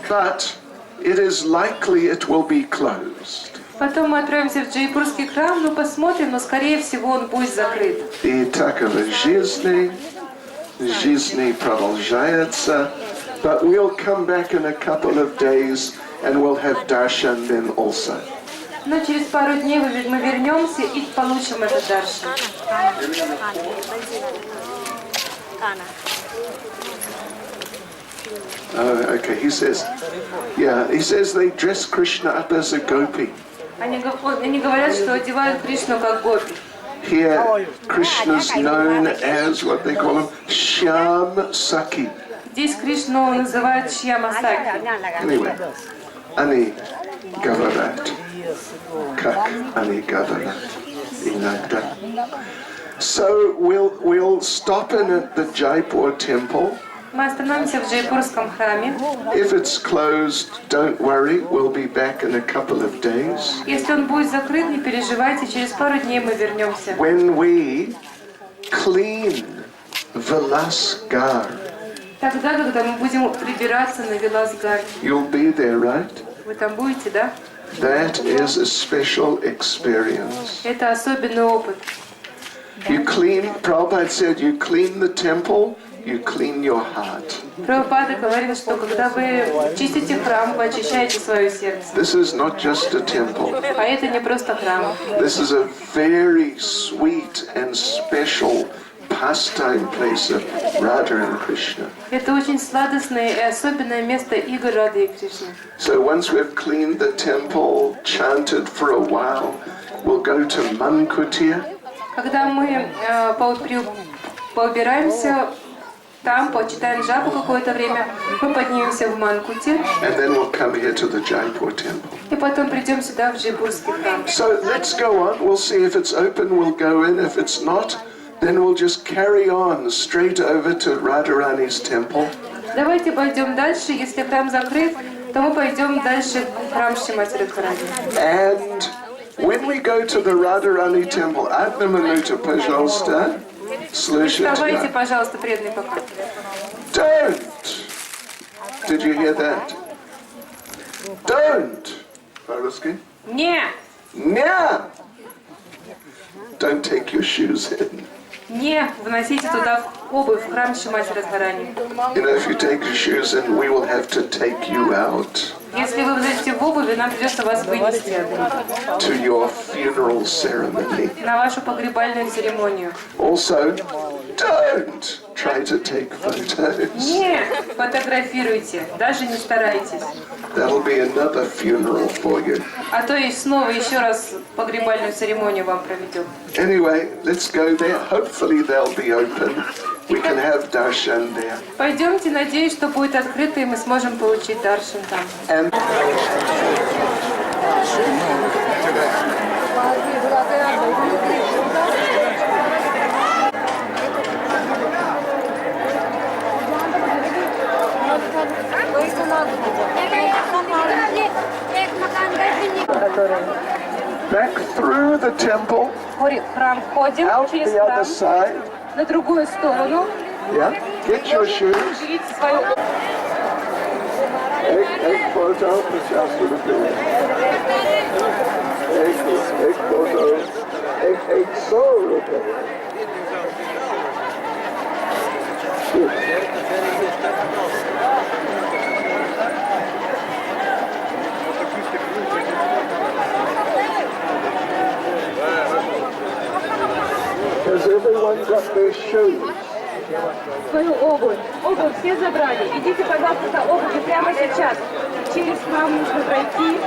but it is likely it will be closed. Потом мы отправимся в Джайпурский храм, но посмотрим, но скорее всего он будет закрыт. И таково жизни продолжается, but we'll come back in a couple of days and we'll have darshan then also. Но через пару дней мы вернемся и получим этот даршан. Oh, okay. He says they dress Krishna up as a gopi. Они говорят, что одевают Кришну как гопи. Here, Krishna's known as what they call him, Shyam Saki. Здесь Кришну называют Шьямасаки. Anyway, Ani Gavarat. Kak Ani Gavarat. Inagda. So we'll stop in at the Jaipur temple. Мы остановимся в Джайпурском храме. If it's closed, don't worry, we'll be back in a couple of days. Если он будет закрыт, не переживайте, через пару дней мы вернемся. When we clean Vilasgar, Тогда, когда мы будем прибираться на Виласгарде. you'll be there, right? Вы там будете, да? That is a special experience. Это особенный опыт. You clean, Prabhupada said, you clean the temple, you clean your heart. Прабхупада говорит, что когда вы чистите храм, вы очищаете свое сердце. This is not just a temple. А это не просто храм. This is a very sweet and special pastime place of Radha and Krishna. Это очень сладостное и особенное место игр Рады и Кришны. So once we've cleaned the temple, chanted for a while, we'll go to Mankutir. Когда мы поубираемся, там почитаем жабу какое-то время, мы поднимемся в Манкути, And then we'll come here to the Jaipur temple. и потом придем сюда, в Джайпурский храм. So let's go on. We'll see if it's open, we'll go in. If it's not, then we'll just carry on straight over to Radharani's temple. Давайте пойдем дальше. Если храм закрыт, то мы пойдем дальше в храм Шримати Радхарани. And when we go to the Radharani temple, одну минуту, пожалуйста, слушайте. Вставайте, пожалуйста, преданный пока. Don't! Did you hear that? Don't! По-русски? Не! Не! Don't take your shoes in. Не вносите туда обувь в храм Шримати Радхарани. You know, if you take your shoes in, we will have to take you out Если вы влезете в обувь, нам придется вас вынести to your funeral ceremony. на вашу погребальную церемонию. Also, don't try to take photos. Не фотографируйте, даже не старайтесь. That'll be another funeral for you. А то и снова еще раз погребальную церемонию вам проведем. Anyway, let's go there. Hopefully they'll be open. We can have darshan there. Пойдемте, надеюсь, что будет открыто и мы сможем получить даршан там. And back through the temple, В храм входим, out через the other храм, side. на другую сторону. Yeah, get your shoes. Берите свою Egg photo, пожалуйста, egg photo, egg soul. Has everyone got their shoes? свою обувь. Обувь все забрали. Идите, пожалуйста, за обувью прямо сейчас. Через храм нужно пройти.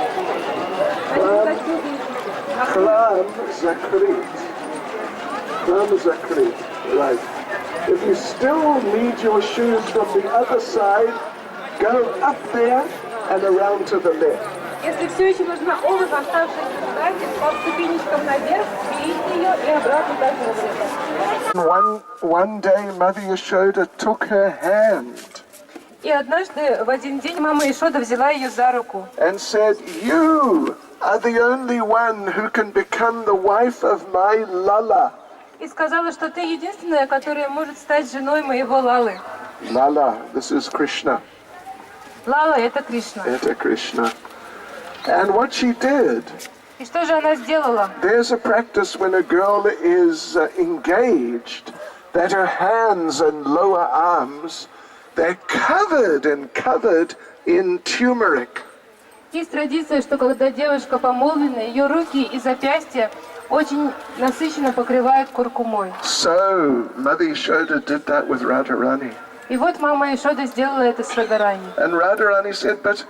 Храм закрыт. Храм закрыт. Right. If you still need your shoes from the other side, go up there and around to the left. Если все еще нужна обувь, оставшаяся сзади, по ступенечкам наверх, берите ее и обратно так же. One day, Mother Yashoda took her hand И однажды, в один день, мама Ишода взяла ее за руку and said, "You are the only one who can become the wife of my Lala." и сказала, что ты единственная, которая может стать женой моего Лалы. Lala, this is Krishna. Лала — это Кришна. Etta Krishna. And what she did, И что же она сделала? there's a practice when a girl is engaged, that her hands and lower arms, they're covered in turmeric. Есть традиция, что когда девушка помолвлена, ее руки и запястья очень насыщенно покрывают куркумой. So, Mother Yashoda did that with Radharani. И вот мама Ишода сделала это с Радарани. And Radharani said, "But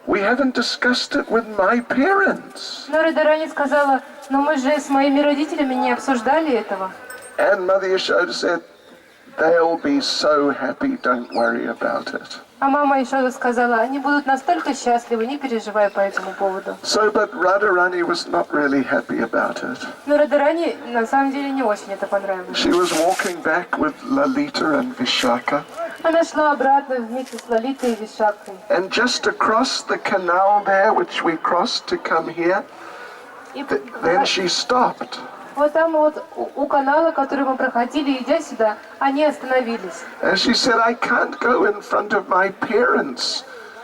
we haven't discussed it with my parents." Но Радарани сказала, но мы же с моими родителями не обсуждали этого. And Mother Yashoda said, "They'll be so happy, don't worry about it." А мама Ишода сказала, они будут настолько счастливы, не переживай по этому поводу. So, but Radharani was not really happy about it. Но Радарани на самом деле не очень это понравилось. She was walking back with Lalita and Vishaka, Она шла обратно вместе с Лалитой и Вишакой. and just across the canal there, which we crossed to come here, И then she stopped. вот там вот у канала, который мы проходили, идя сюда, они остановились. And she said, "I can't go in front of my parents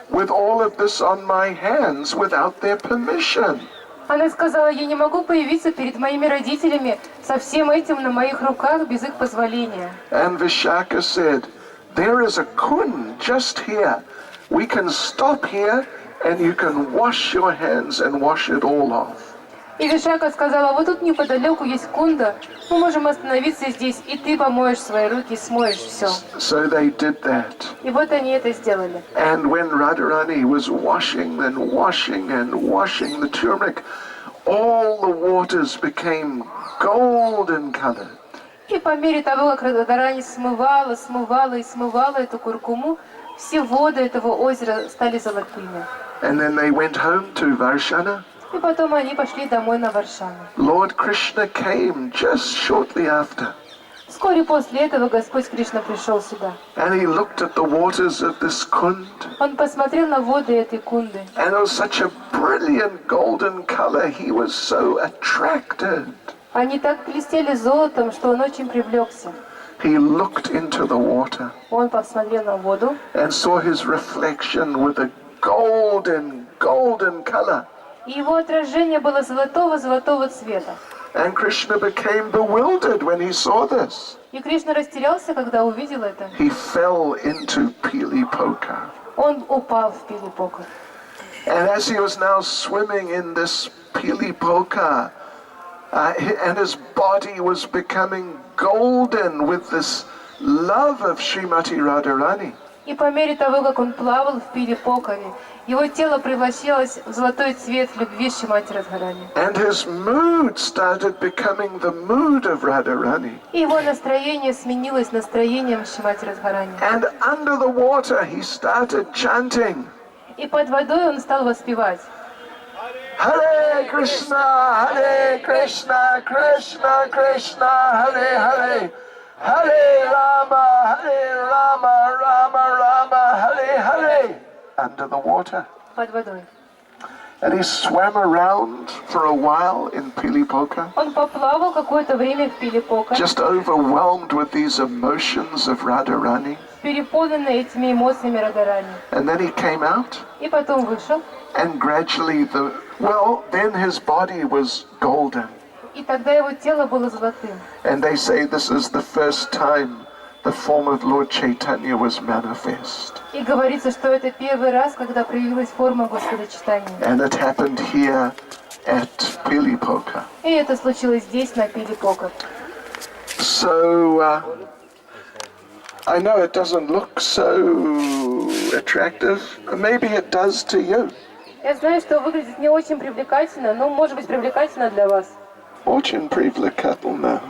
with all of this on my hands without their permission." Она сказала, я не могу появиться перед моими родителями со всем этим на моих руках без их позволения. And Vishaka said, "There is a kund just here. We can stop here and you can wash your hands and wash it all off." И Вишака сказала, вот тут неподалеку есть кунда, мы можем остановиться здесь, и ты помоешь свои руки, смоешь все. So they did that. И вот они это сделали. And when Radharani was washing and washing and washing the turmeric, all the waters became golden colored. И по мере того, как Радарани смывала эту куркуму, все воды этого озера стали золотыми. And then they went home to Varshana. И потом они пошли домой на Варшану. Lord Krishna came just shortly after. Вскоре после этого Господь Кришна пришел сюда. And he looked at the waters of this kund. Он посмотрел на воды этой кунды. And it was such a brilliant golden color. He was so attracted. Они так блестели золотом, что он очень привлекся. He looked into the water Он посмотрел на воду and saw his reflection with a golden color. и его отражение было золотого цвета. And Krishna became bewildered when he saw this. И Кришна растерялся, когда увидел это. He fell into Pili-poka. Он упал в Пилипока. And as he was now swimming in this Pili-poka, and his body was becoming golden with this love of Srimati Radharani. И по мере того, как он плавал в Пилипокове, его тело превращалось в золотой цвет любви Шримати Радхарани. And his mood started becoming the mood of Radharani. И его настроение сменилось настроением Шримати Радхарани. And under the water he started chanting. И под водой он стал воспевать. Hare Krishna, Krishna Krishna, Hare Hare. Hare Rama, Rama Rama, Hare Hare. Under the water. Под водой. And he swam around for a while in Pili-poka, Он поплавал какое-то время в Пилипока, just overwhelmed with these emotions of Radharani. переполненный этими эмоциями Радарани. And then he came out, И потом вышел, and gradually then his body was golden. и тогда его тело было золотым. And they say this is the first time the form of Lord Chaitanya was manifest. И говорится, что это первый раз, когда проявилась форма Господа Чайтаньи. And it happened here at Pili-poka. И это случилось здесь, на Пилипока. So, I know it doesn't look so attractive. Maybe it does to you. Я знаю, что выглядит не очень привлекательно, но может быть привлекательно для вас. Очень привлекательно.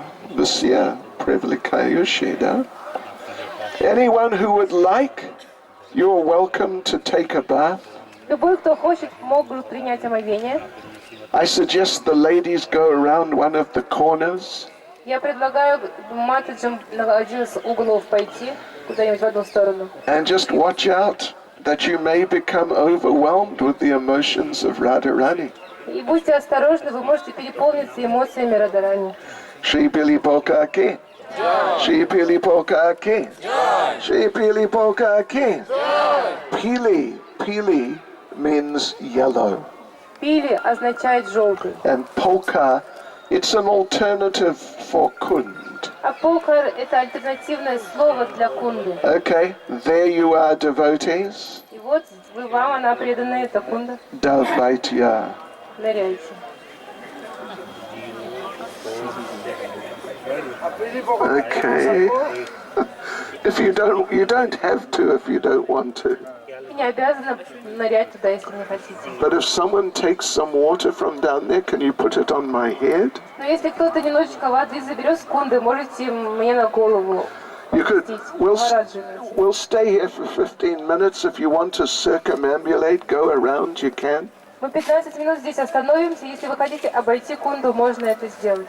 Все привлекающие, да? Anyone who would like, you're welcome to take a bath. Любой, кто хочет, могут принять омовение. I suggest the ladies go around one of the corners. Я предлагаю матаджам на один из углов пойти, куда-нибудь в одну сторону. And just watch out that you may become overwhelmed with the emotions of Radharani. И будьте осторожны, вы можете переполниться эмоциями Радарани. Shri Pili Polka Ki. Shri Pili Polka Ki. Shri Pili Polka Ki. Pili means yellow. Пили означает желтый. And polka, it's an alternative for kund. А полка — это альтернативное слово для кунды. Okay, there you are, devotees. И вот вам она преданная, это кунда. Davaitya. Ныряйте. Okay. If you don't have to if you don't want to. Не обязаны нырять туда, если не хотите. But if someone takes some water from down there, can you put it on my head? Но если кто-то немножечко воды заберет с кунды, можете мне на голову You could. пустить. We'll stay here for 15 minutes. If you want to circumambulate, go around, you can. Мы 15 минут здесь остановимся. Если вы хотите обойти кунду, можно это сделать.